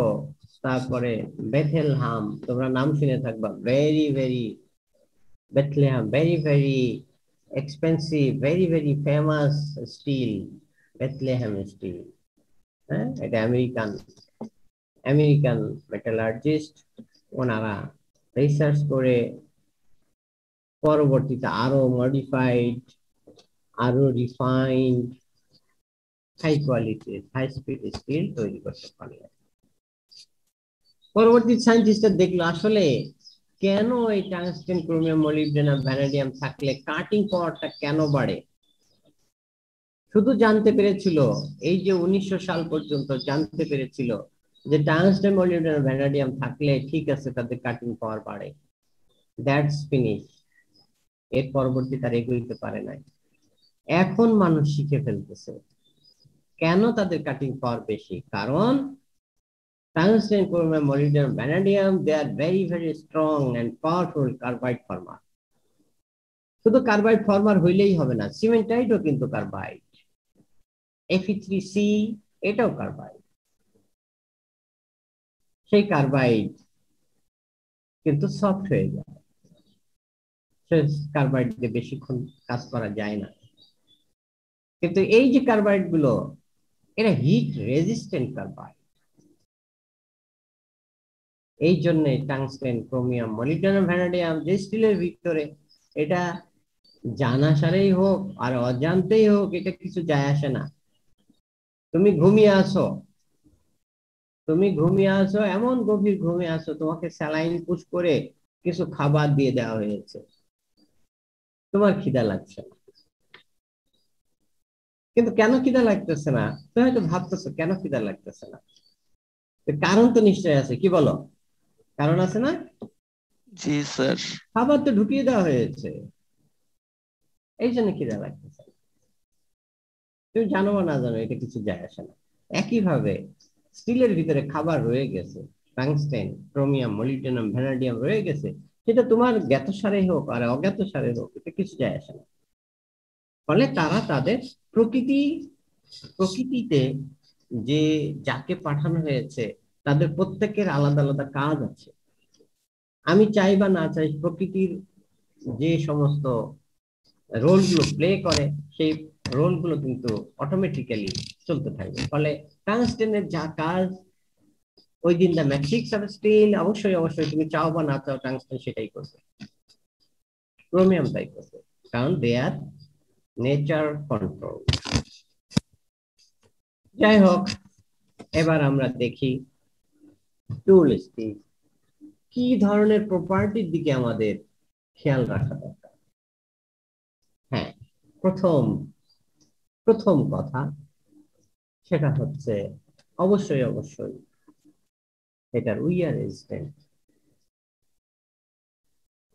তারপরে বেথেলহাম, তোমরা নাম শুনে থাকবা, very very Bethlehem, very very expensive, very very famous steel, Bethlehem steel. হ্যাঁ, এটা আমেরিকান মেটালার্জিস্ট। ওনারা রিসার্চ করে পরবর্তীতে আরো মডিফাইড, আরো রিফাইন্ড, হাই কোয়ালিটির, হাই স্পিড স্টিল তৈরি করতে পারলে। পরবর্তী সায়েন্টিস্টরা দেখলো আসলে কেন এই টাংস্টেন, ক্রোমিয়াম, মলিবডেনাম, ভ্যানাডিয়াম থাকলে কাটিং পাওয়ারটা কেন বাড়ে। শুধু জানতে পেরেছিল, এই যে 1900 সাল পর্যন্ত জানতে পেরেছিল যে টাংস্টেন, মলিবডেনাম, ভ্যানাডিয়াম থাকলে ঠিক আছে, তাদের কাটিং পাওয়ার বাড়ে, দ্যাটস ফিনিশ। এর পরবর্তী তার এগোইতে পারে নাই। এখন মানুষ শিখে ফেলতেছে কেন তাদের কাটিং পাওয়ার বেশি, কারণ tungsten, chromium, molybdenum, vanadium, they are very very strong and powerful carbide former. শুধু কার্বাইড ফর্মার হইলেই হবে না, সিমেন্টাইটও কিন্তু কার্বাইড, Fe3C এটাও কার্বাইড। সেই কার্বাইড কিন্তু সফট হয়ে যায়, কার্বাইড দিয়ে বেশিক্ষণ কাজ করা যায় না। কিন্তু এই যে কার্বাইড গুলো, এরা হিট রেজিস্ট্যান্ট কার্বাইড। এই জন্য টাংস্টেন, ক্রোমিয়াম, মলিবডেনাম, ভ্যানাডিয়াম যে স্টিলের ভিতরে, এটা জানাসারেই হোক আর অজান্তেই হোক, এটা কিছু যায় আসে না। তুমি ঘুমিয়ে আসো, এমন গভীর ঘুমে আসো, তোমাকে স্যালাইন পুশ করে কিছু খাবার দিয়ে দেওয়া হয়েছে, তোমার খিদা লাগছে না। কিন্তু কেন খিদা লাগতেছে না, তুমি হয়তো ভাবতেছো কেন খিদা লাগতেছে না, কারণ তো নিশ্চয় আছে, কি বলো? কারণ আছে না? জি স্যার। খাবার তো ঢুকিয়ে দেওয়া হয়েছে, এই জন্য খিদা লাগতেছে। তুমি জানো বা না জানো, এটা কিছু যায় আসে না। একইভাবে স্টিলের ভিতরে খাবার রয়ে গেছে, টাংস্টেন, ক্রোমিয়াম, মলিবডেনাম, ভ্যানাডিয়াম রয়ে গেছে, সেটা তোমার জ্ঞাতসারে হোক আর অজ্ঞাতসারে হোক, এটা কিছু যায় আসে না। ফলে তারা তাদের প্রকৃতিতে যে যাকে পাঠানো হয়েছে, তাদের প্রত্যেকের আলাদা আলাদা কাজ আছে। আমি চাই বা না চাই, প্রকৃতির যে সমস্ত রোলগুলো প্লে করে, সেই রোলগুলো কিন্তু অটোমেটিক্যালি চলতে থাকবে। ফলে টাংস্টেনের যা কাজ, ওই দিন দ্য ম্যাট্রিক্স অফ স্টিল, অবশ্যই তুমি চাও বা না চাও, টাংস্টেন সেটাই করবে, ক্রোমিয়াম তাই করবে, কারণ দে আর নেচার কন্ট্রোল। যাই হোক, এবার আমরা দেখি টুল স্টিল কি ধরনের প্রপার্টির দিকে আমাদের খেয়াল রাখা দরকার। হ্যাঁ, প্রথম কথা সেটা হচ্ছে অবশ্যই এটার উইয়ার রেজিস্ট্যান্ট,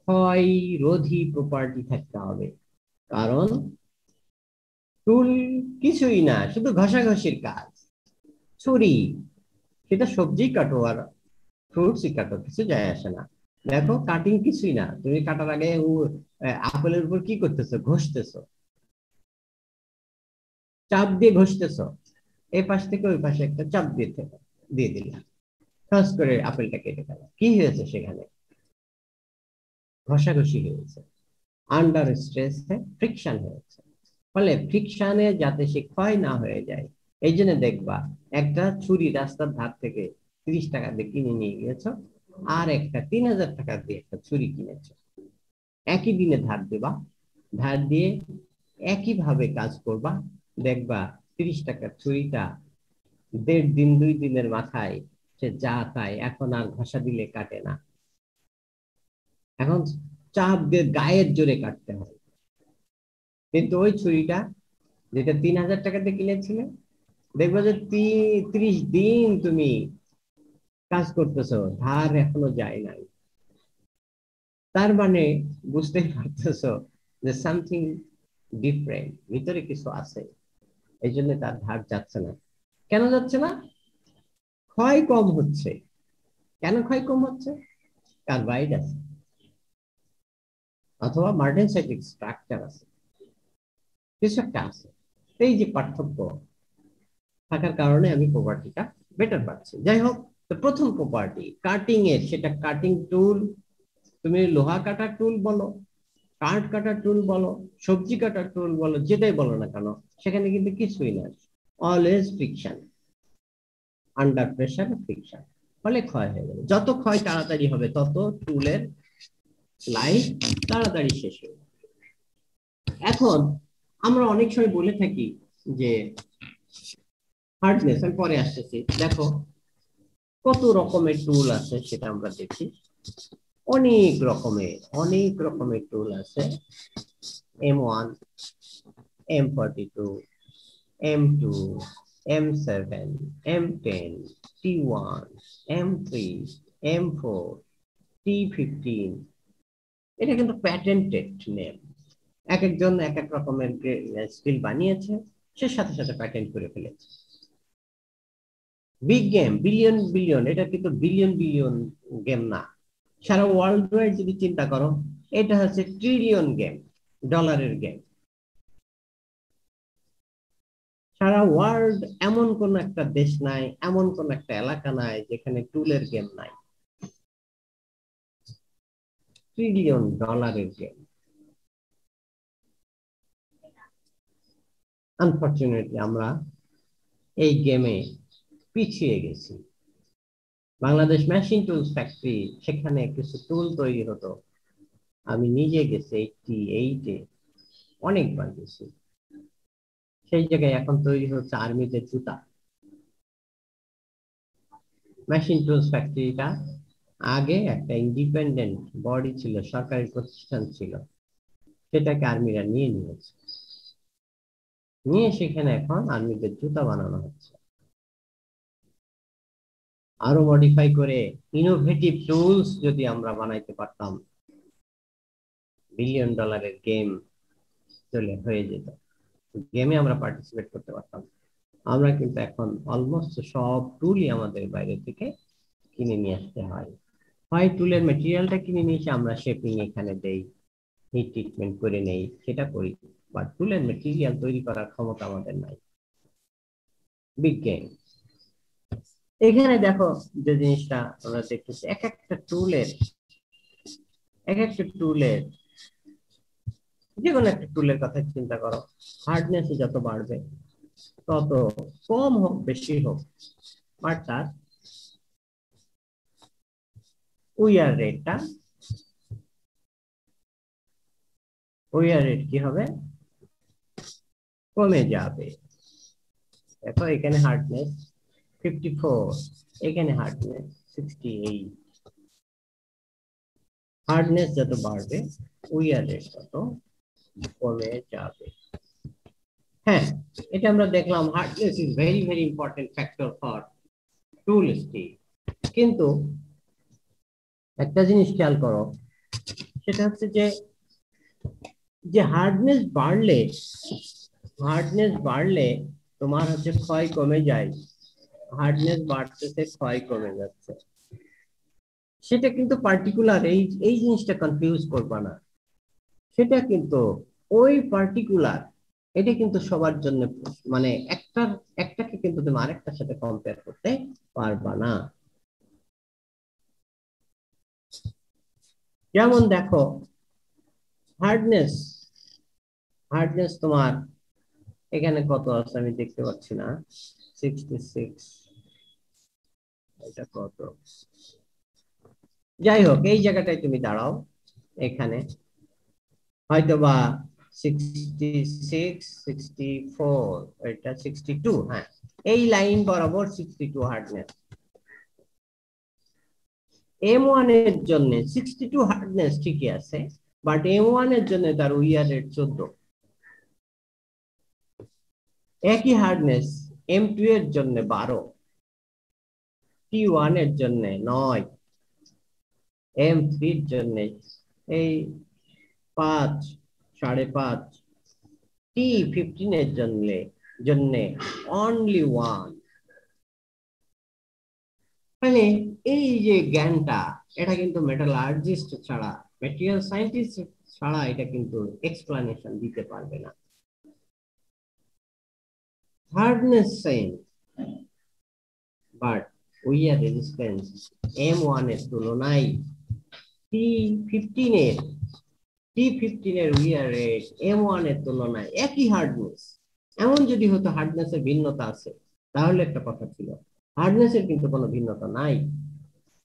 ক্ষয়রোধী প্রপার্টি থাকতে হবে। কারণ টুল কিছুই না, শুধু ঘষাঘষির কাজ। ছুরি, সেটা সবজি কাটো আর ফ্রুটসই কাটো, কিছু যায় আসে না। দেখো কাটিং কিছুই না, তুমি কাটার আগে আপেলের উপর কি করতেছো? ঘষতেছো, চাপ দিয়ে ঘষতেছো, এই পাশ থেকে ওই পাশে একটা চাপ দিয়ে দিলাম, খাস করে আপেলটা কেটে গেল। কি হয়েছে সেখানে? ঘষাঘষি হয়েছে, আন্ডার স্ট্রেসে ফ্রিকশন হয়েছে। ফলে ফ্রিকশনে যাতে সে ক্ষয় না হয়ে যায়, এই জন্য দেখবা একটা ছুরি রাস্তার ধার থেকে 30 টাকা দিয়ে কিনে নিয়ে গিয়েছো, আর একটা 3000 টাকা দিয়ে একটা ছুরি কিনেছো। একই দিনে ধার দেবা, ধার দিয়ে একই ভাবে কাজ করবা, দেখবা 30 টাকার ছুরিটা 1.5 দিন 2 দিনের মাথায় সে যা তাই এখন আর ঘষা দিলে কাটে না, এখন চাপ দিয়ে গায়ের জোরে কাটতে হয়। কিন্তু ওই ছুরিটা যেটা 3000 টাকা দিয়ে কিনেছিলে, দেখবে যে 30 দিন তুমি কাজ করতেছো, ধার এখনো যায় নাই। তার মানে বুঝতেই পারতেছো যে সামথিং ডিফারেন্ট, ভিতরে কিছু আছে, এই জন্য তার ধার যাচ্ছে না। কেন যাচ্ছে না? ক্ষয় কম হচ্ছে। কেন ক্ষয় কম হচ্ছে? কার্বাইড আছে অথবা মার্টেনসাইটিক স্ট্রাকচার আছে, কিছু একটা আছে। এই যে পার্থক্য থাকার কারণে আমি প্রপার্টিটা বেটার পাচ্ছি। যাই হোক, তো প্রথম প্রপার্টি কাটিং এর, সেটা কাটিং টুল, তুমি লোহা কাটার টুল বলো, কাঠ কাটার টুল বলো, সবজি কাটার টুল বলো, যেটাই বলো না কেন, সেখানে কিন্তু কিছুই না, always friction, under pressure friction, ফলে ক্ষয় হয়ে যাবে। যত ক্ষয় তাড়াতাড়ি হবে তত টুলের লাইফ তাড়াতাড়ি শেষ হবে। এখন আমরা অনেক সময় বলে থাকি যে হার্ডনেস, আমি পরে আসতেছি, দেখো কত রকমের টুল আছে সেটা আমরা দেখি। অনেক রকমের টুল আছে। M1, M42, M2, M7, M10, T1, M3, M4, T15, এটা কিন্তু প্যাটেন্টেড নেম। এক একজন এক এক রকমের স্কিল বানিয়েছে, সে সাথে সাথে প্যাটেন্ট করে ফেলেছে। বিগ গেম, বিলিয়ন বিলিয়ন, এটা কিন্তু বিলিয়ন বিলিয়ন গেম না, সারা ওয়ার্ল্ড ওয়াইড যদি চিন্তা করো, এটা হচ্ছে ট্রিলিয়ন গেম, ডলারের গেম। সারা ওয়ার্ল্ড এমন কোন একটা দেশ নাই, এমন কোন একটা এলাকা নাই যেখানে টুলের গেম নাই। ট্রিলিয়ন ডলারের গেম। আনফরচুনেটলি আমরা এই গেমে পিছিয়ে গেছি। বাংলাদেশ মেশিন টুলস ফ্যাক্টরি, সেখানে কিছু টুল তৈরি হতো, আমি নিজে গেছি 88-এ, অনেকবার গেছি। সেই জায়গায় এখন তৈরি হচ্ছে আর্মিতে জুতা। মেশিন টুলস ফ্যাক্টরিটা আগে একটা ইন্ডিপেন্ডেন্ট বডি ছিল, সরকারি প্রতিষ্ঠান ছিল, সেটাকে আর্মিরা নিয়ে নিয়েছে, নিয়ে সেখানে এখন আর্মিদের জুতা বানানো হচ্ছে, আরো মডিফাই করে ইনোভেটিভ টুলস যদি আমরা বানাইতে পারতাম, বিলিয়ন ডলারের গেম চলে হয়ে যেত, গেমে আমরা পার্টিসিপেট করতে পারতাম। আমরা কিন্তু এখন অলমোস্ট সব টুলই আমাদের বাইরে থেকে কিনে নিয়ে আসতে হয়। হয় টুলের মেটেরিয়ালটা কিনে নিয়ে এসে আমরা শেপিং এখানে দেই, হিট ট্রিটমেন্ট করে নেই, সেটা করি, বাট টুলের মেটেরিয়াল তৈরি করার ক্ষমতা আমাদের নাই। Big game. এখানে দেখো যে জিনিসটা আমরা দেখতেছি, এক একটা টুলের যে কোনো একটা টুলের কথা চিন্তা করো, হার্ডনেস যত বাড়বে তত, কম হোক বেশি হোক, বাট তার উইয়ার রেট কি হবে? কমে যাবে। দেখো এখানে হার্ডনেস 54, এখানে হার্ডনেস 68। হার্ডনেস যত বাড়বে উইয়ার রেট তত কমে যাবে। হ্যাঁ, এটা আমরা দেখলাম, hardness is very very important factor for tool steel. কিন্তু একটা জিনিস খেয়াল করো, সেটা হচ্ছে যে হার্ডনেস বাড়লে তোমার হচ্ছে ক্ষয় কমে যায়, হার্ডনেস বাড়তেছে ক্ষয় কমে যাচ্ছে, সেটা কিন্তু পার্টিকুলার, এই জিনিসটা কনফিউজ করবা না, সেটা কিন্তু ওই পার্টিকুলার, এটা কিন্তু সবার জন্য, মানে একটাকে কিন্তু তুমি আরেকটার সাথে কম্পেয়ার করতে পারবা না। যেমন দেখো হার্ডনেস তোমার এখানে কত আছে আমি দেখতে পাচ্ছি না। 66, এটা কত? যাই হোক, এই জায়গাটায় তুমি দাঁড়াও, এখানে হয়তোবা 66, 64, এটা 62, হ্যাঁ এই লাইন বরাবর 62 হার্ডনেস। M1 এর জন্য 62 হার্ডনেস ঠিকই আছে, বাট M1 এর জন্য তার উইয়ার রেট 14। একই হার্ডনেস M2 এর জন্য 12, T1 এর জন্য 9, M3 এর জন্য এই 5, 5.5, T15 এর জন্য অনলি 1। মানে এই যে জ্ঞানটা, এটা কিন্তু মেটালার্জিস্ট ছাড়া, ম্যাটেরিয়াল সায়েন্টিস্ট ছাড়া এটা কিন্তু এক্সপ্লানেশন দিতে পারবে না। Hardness same, but wear resistance M1 এর তুলনায় T15 এর উইয়ার রেট M1 এর তুলনায় একই হার্ডনেস। এমন যদি হতো হার্ডনেসের ভিন্নতা আছে তাহলে একটা কথা ছিল, হার্ডনেসের কিন্তু কোনো ভিন্নতা নাই,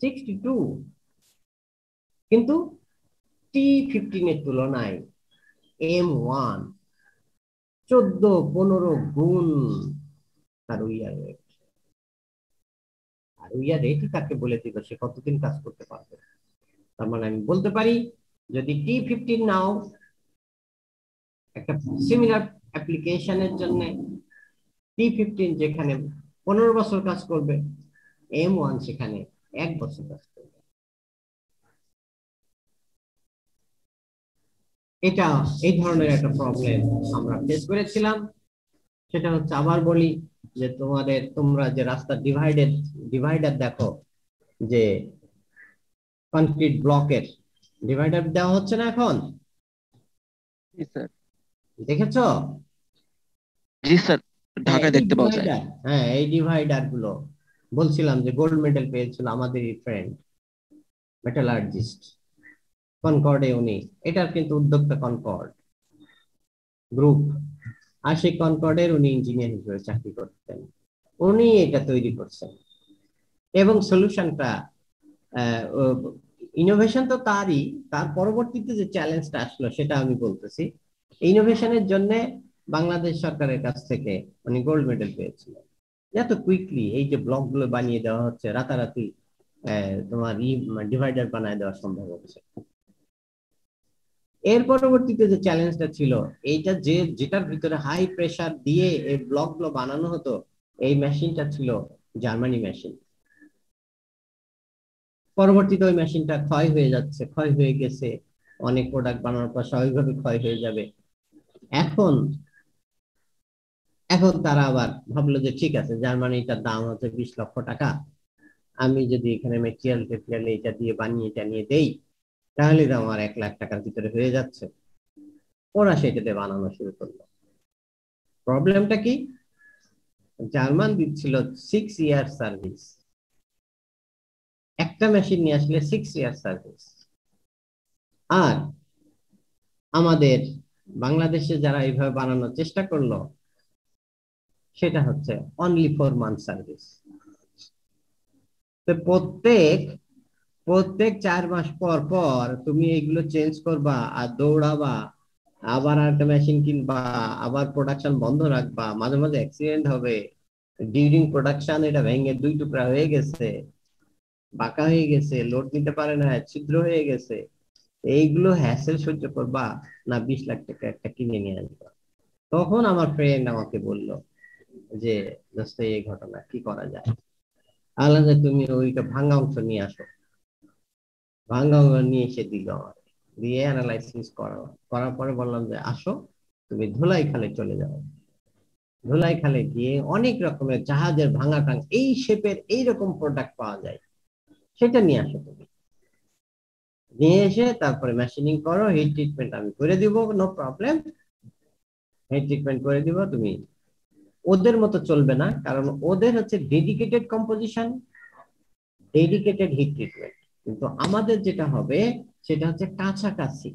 62, কিন্তু T15 এর তুলনায় M1 14-15 গুণ তার উইয়ার রেট। আর উইয়ার রেটই তাকে বলে দিল সে কতদিন কাজ করতে পারবে। তার মানে আমি বলতে পারি, যদি T15 নাও একটা সিমিলার অ্যাপ্লিকেশনের জন্য, T15 যেখানে 15 বছর কাজ করবে, M1 সেখানে 1 বছর কাজ করবে। এটা এই ধরনের একটা প্রবলেম আমরা ফেস করেছিলাম। সেটা হচ্ছে, আবার বলি যে তোমরা যে রাস্তা ডিভাইডার দেখো, যে কনক্রিট ব্লকের ডিভাইডার দেওয়া হচ্ছে না এখন, জি স্যার। দেখেছো? জি স্যার, ঢাকায় দেখতে পাওয়া যায়। হ্যাঁ, এই ডিভাইডার গুলো বলছিলাম যে গোল্ড মেডেল পেয়েছিল আমাদেরই ফ্রেন্ড মেটালার্জিস্ট কনকর্ডে, উনি এটার কিন্তু উদ্যোক্তা কনকর্ড গ্রুপ, আর সেই কনকর্ডের উনি ইঞ্জিনিয়ার হিসেবে চাকরি করতেন, উনি এটা তৈরি করছেন। এবং সলিউশনটা, ইনোভেশন তো তারই, তার পরবর্তীতে যে চ্যালেঞ্জটা আসলো সেটা আমি বলতেছি। ইনোভেশনের জন্য বাংলাদেশ সরকারের কাছ থেকে উনি গোল্ড মেডেল পেয়েছিলেন। এত কুইকলি এই যে ব্লক গুলো বানিয়ে দেওয়া হচ্ছে, রাতারাতি তোমার ডিভাইডার বানিয়ে দেওয়া সম্ভব হচ্ছে। এর পরবর্তীতে যে চ্যালেঞ্জটা ছিল, এইটা যেটার ভিতরে হাই প্রেসার দিয়ে এই ব্লক গুলো বানানো হতো, এই মেশিনটা ছিল জার্মানি মেশিন। পরবর্তীতে ওই মেশিনটা ক্ষয় হয়ে গেছে, অনেক প্রোডাক্ট বানানোর পর স্বাভাবিকভাবে ক্ষয় হয়ে যাবে। এখন তারা আবার ভাবলো যে ঠিক আছে, জার্মানিটার দাম হচ্ছে 20 লক্ষ টাকা, আমি যদি এখানে মেটেরিয়াল এটা দিয়ে বানিয়ে টানিয়ে দেই, তাহলে তো আমার 1 লাখ টাকার ভিতরে হয়ে যাচ্ছে। ওরা সেটাতে বানানো শুরু করলো। প্রবলেমটা কি? জার্মান দিচ্ছিল 6 ইয়ার সার্ভিস, একটা মেশিন নিয়ে আসলে 6 ইয়ার সার্ভিস। আর আমাদের বাংলাদেশে যারা এইভাবে বানানোর চেষ্টা করলো, সেটা হচ্ছে অনলি 4 মান্থ সার্ভিস। তো প্রত্যেক 4 মাস পর পর তুমি এগুলো চেঞ্জ করবা আর দৌড়াবা, আবার একটা মেশিন কিনবা, আবার প্রোডাকশন বন্ধ রাখবা, মাঝে মাঝে অ্যাক্সিডেন্ট হবে, ডিউরিং প্রোডাকশন এটা ভেঙে 2 টুকরা হয়ে গেছে, বাঁকা হয়ে গেছে, লোড নিতে পারে না, ছিদ্র হয়ে গেছে। এইগুলো হ্যাসেল সহ্য করবা না 20 লাখ টাকা একটা কিনে নিয়ে আসবা? তখন আমার ফ্রেন্ড আমাকে বলল যে দোস্ত, এই ঘটনা কি করা যায়? আলাদা তুমি ওইটা ভাঙা অংশ নিয়ে আসো। ভাঙা অংশ নিয়ে এসে দিল আমাকে, দিয়ে অ্যানালাইসিস করার পরে বললাম যে আসো তুমি ধুলাইখালে চলে যাও। ধুলাইখালে গিয়ে অনেক রকমের জাহাজের ভাঙা টাং এই শেপের এইরকম প্রোডাক্ট পাওয়া যায়, সেটা নিয়ে আসো। তুমি নিয়ে এসে তারপরে মেশিনিং করো, হিট ট্রিটমেন্ট আমি করে দিব, নো প্রবলেম, হিট ট্রিটমেন্ট করে দিব। তুমি ওদের মতো চলবে না, কারণ ওদের হচ্ছে dedicated composition, dedicated hit treatment, কিন্তু আমাদের যেটা হবে সেটা হচ্ছে কাছাকাছি।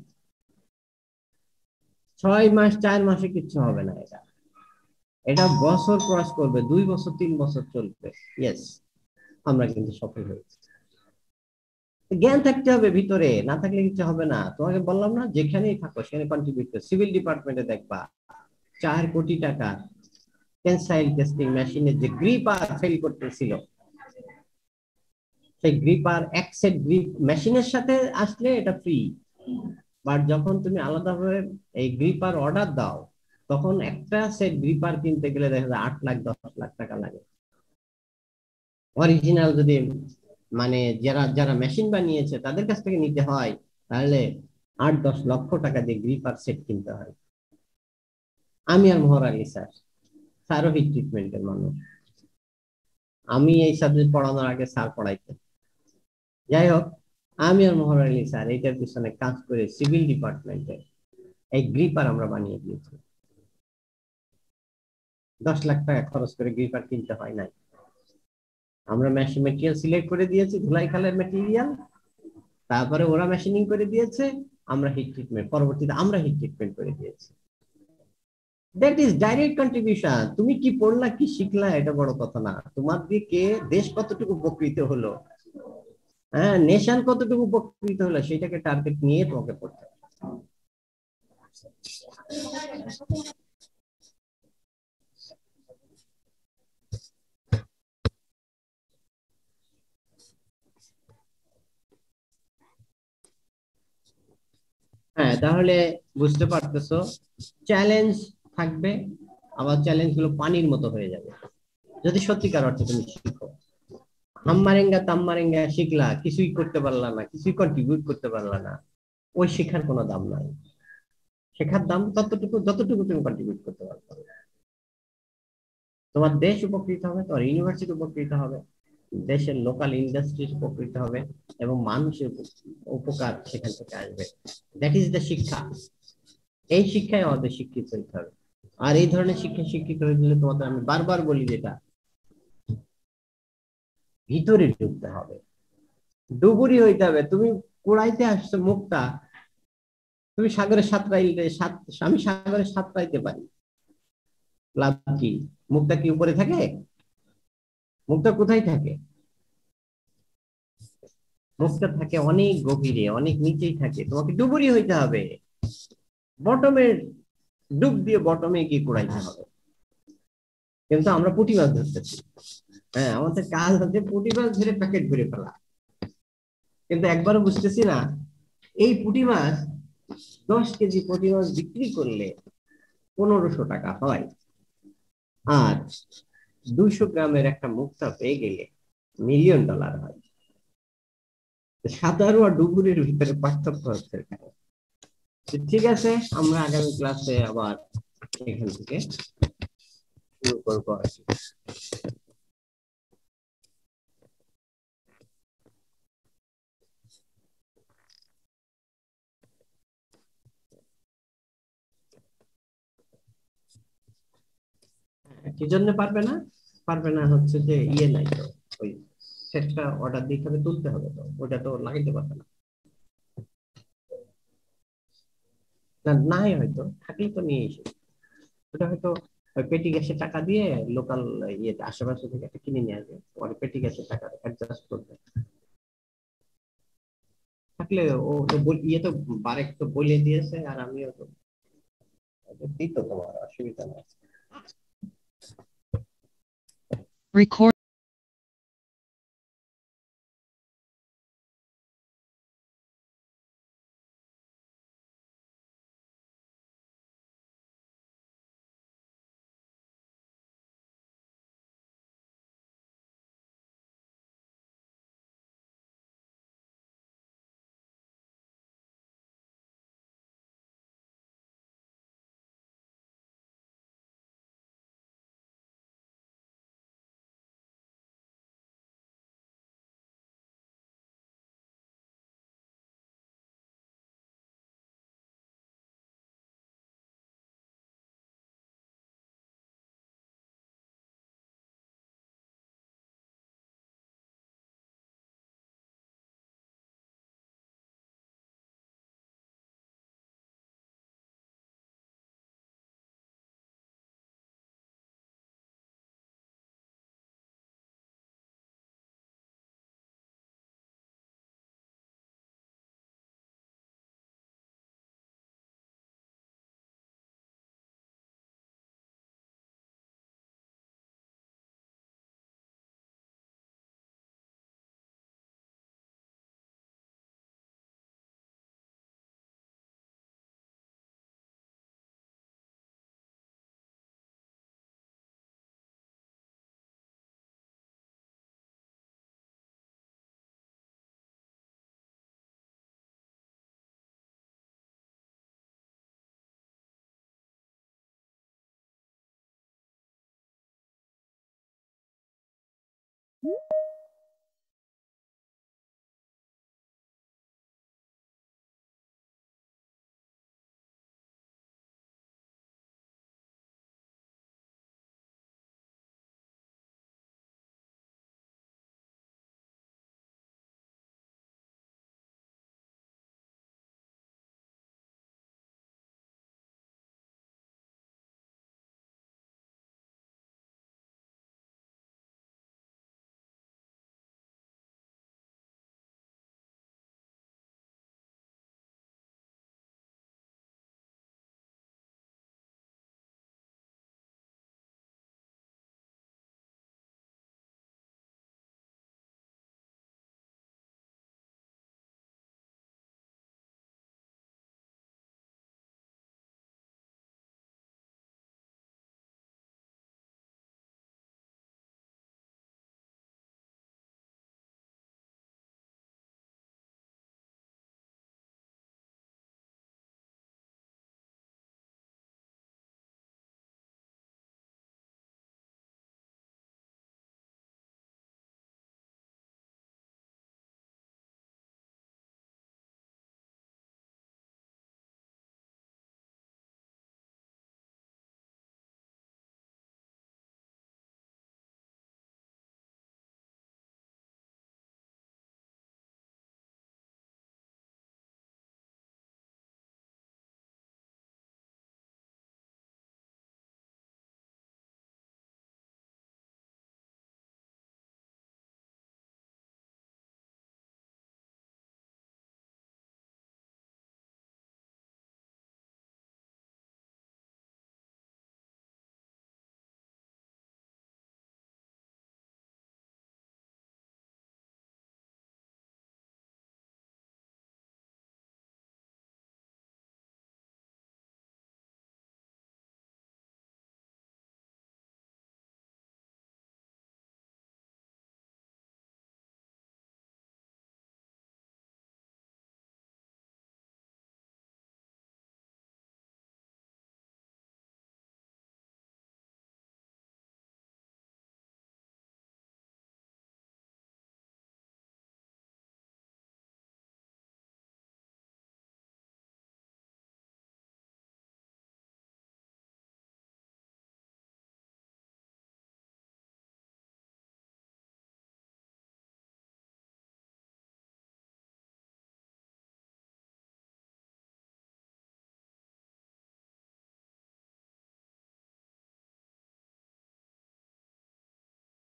6 মাস 4 মাসে কিচ্ছু হবে না এটা। এটা বছর ক্রস করবে, 2 বছর 3 বছর চলবে, ইয়েস, আমরা কিন্তু সফল হয়েছি। জ্ঞান থাকতে হবে ভিতরে, না থাকলে কিছু হবে না। তোমাকে বললাম না, যেখানেই থাকো সেখানে কন্ট্রিবিউট করো। সিভিল ডিপার্টমেন্টে দেখবা 4 কোটি টাকা টেনসাইল টেস্টিং মেশিনের যে গ্রিপার ফেল করতেছিল, সেই গ্রিপার এক সেট গ্রিপ মেশিনের সাথে আসলে এটা ফ্রি, বাট যখন তুমি আলাদাভাবে এই গ্রিপার অর্ডার দাও, তখন একটা সেট গ্রিপার কিনতে গেলে দেখা যায় 8 লাখ 10 লাখ টাকা লাগে। অরিজিনাল যদি মানে যারা যারা মেশিন বানিয়েছে তাদের কাছ থেকে নিতে হয়, তাহলে 8-10 লক্ষ টাকা দিয়ে গ্রিপার সেট কিনতে হয়। আমি আর মোহর আলী স্যার, স্যারও হিট ট্রিটমেন্টের মানুষ, আমি এই সাবজেক্ট পড়ানোর আগে স্যার পড়াইতেন। যাই হোক, আমি আর মোহর আলী স্যার এইটার পিছনে কাজ করে সিভিল ডিপার্টমেন্টে এই গ্রিপার আমরা বানিয়ে দিয়েছি। 10 লাখ টাকা খরচ করে গ্রিপার কিনতে হয় নাই। আমরা মেশিন মেটেরিয়াল সিলেক্ট করে দিয়েছি, ধুলাই খালের মেটেরিয়াল, তারপরে ওরা মেশিনিং করে দিয়েছে, আমরা হিট ট্রিটমেন্ট, পরবর্তীতে আমরা হিট ট্রিটমেন্ট করে দিয়েছি। That is direct contribution. তুমি কি পড়লা, কি শিখলা, এটা বড় কথা না, তোমার দিকে দেশ কতটুকু উপকৃত হলো, হ্যাঁ, নেশন কতটুকু উপকৃত হলো, সেটাকে টার্গেট নিয়ে তোমাকে পড়তে হবে। হ্যাঁ, তাহলে বুঝতে পারতেছো, চ্যালেঞ্জ থাকবে, আবার চ্যালেঞ্জ গুলো পানির মতো হয়ে যাবে যদি সত্যিকার অর্থে তুমি শিখো। হাম্মারেঙ্গা তাম্মারেঙ্গা শিখলা, কিছুই করতে পারলা না, কিছুই কন্ট্রিবিউট করতে পারলা না, ওই শিক্ষার কোনো দাম নাই। শেখার দাম ততটুকু যতটুকু তুমি কন্ট্রিবিউট করতে পারবে। তোমার দেশ উপকৃত হবে, তোমার ইউনিভার্সিটি উপকৃত হবে, দেশের লোকাল ইন্ডাস্ট্রি উপকৃত হবে, এবং মানুষের উপকার সেখান থেকে আসবে। দ্যাট ইজ দ্য শিক্ষা। এই শিক্ষায় আমাদের শিক্ষিত হইতে হবে। আর এই ধরনের শিক্ষা শিক্ষিত হয়ে গেলে, তোমাদের আমি বারবার বলি যেটা, ভিতরে ঢুকতে হবে, ডুবুরি হইতে হবে। তুমি কুড়াইতে আসছো মুখটা, তুমি সাগরে সাঁতরাইলে, আমি সাগরে সাঁতরাইতে পারি, লাভ কি? মুখটা কি উপরে থাকে? মুখটা কোথায় থাকে? মুখটা থাকে অনেক গভীরে, অনেক নিচেই থাকে। তোমাকে ডুবুরি হইতে হবে, বটমে ডুব দিয়ে বটমে গিয়ে কুড়াইতে হবে। কিন্তু আমরা পুঁটি মাছ ধরতেছি, হ্যাঁ, আমাদের কাজ হচ্ছে পুঁটি মাছ ধরে প্যাকেট ভরে ফেলা, কিন্তু একবারও বুঝতেছি না এই পুঁটি মাছ 10 কেজি পুঁটি মাছ বিক্রি করলে 1500 টাকা হয়, আর 200 গ্রামের একটা মুক্তা পেয়ে গেলে $1,000,000 হয়। সাঁতারু আর ডুবুরির ভিতরে পার্থক্য হচ্ছে এখানে। ঠিক আছে, আমরা আগামী ক্লাসে আবার এখান থেকে শুরু করবো আর কি। কি জন্য পারবে না? পারবে না হচ্ছে যে ইয়ে নাই তো, ওই সেটটা অর্ডার দিতে হবে, তুলতে হবে, তো ওটা তো লাগাইতে পারবে না। না, নাই হয়তো, থাকলেই তো নিয়ে এসে, ওটা হয়তো ওই পেটি গ্যাসের টাকা দিয়ে লোকাল ইয়েতে আশেপাশে থেকে একটা কিনে নিয়ে আসবে, পরে পেটি গ্যাসের টাকা অ্যাডজাস্ট করবে। থাকলে ও তো ইয়ে তো বারেক তো বলে দিয়েছে, আর আমিও তো দিত, তোমার অসুবিধা নেই। Record. Okay.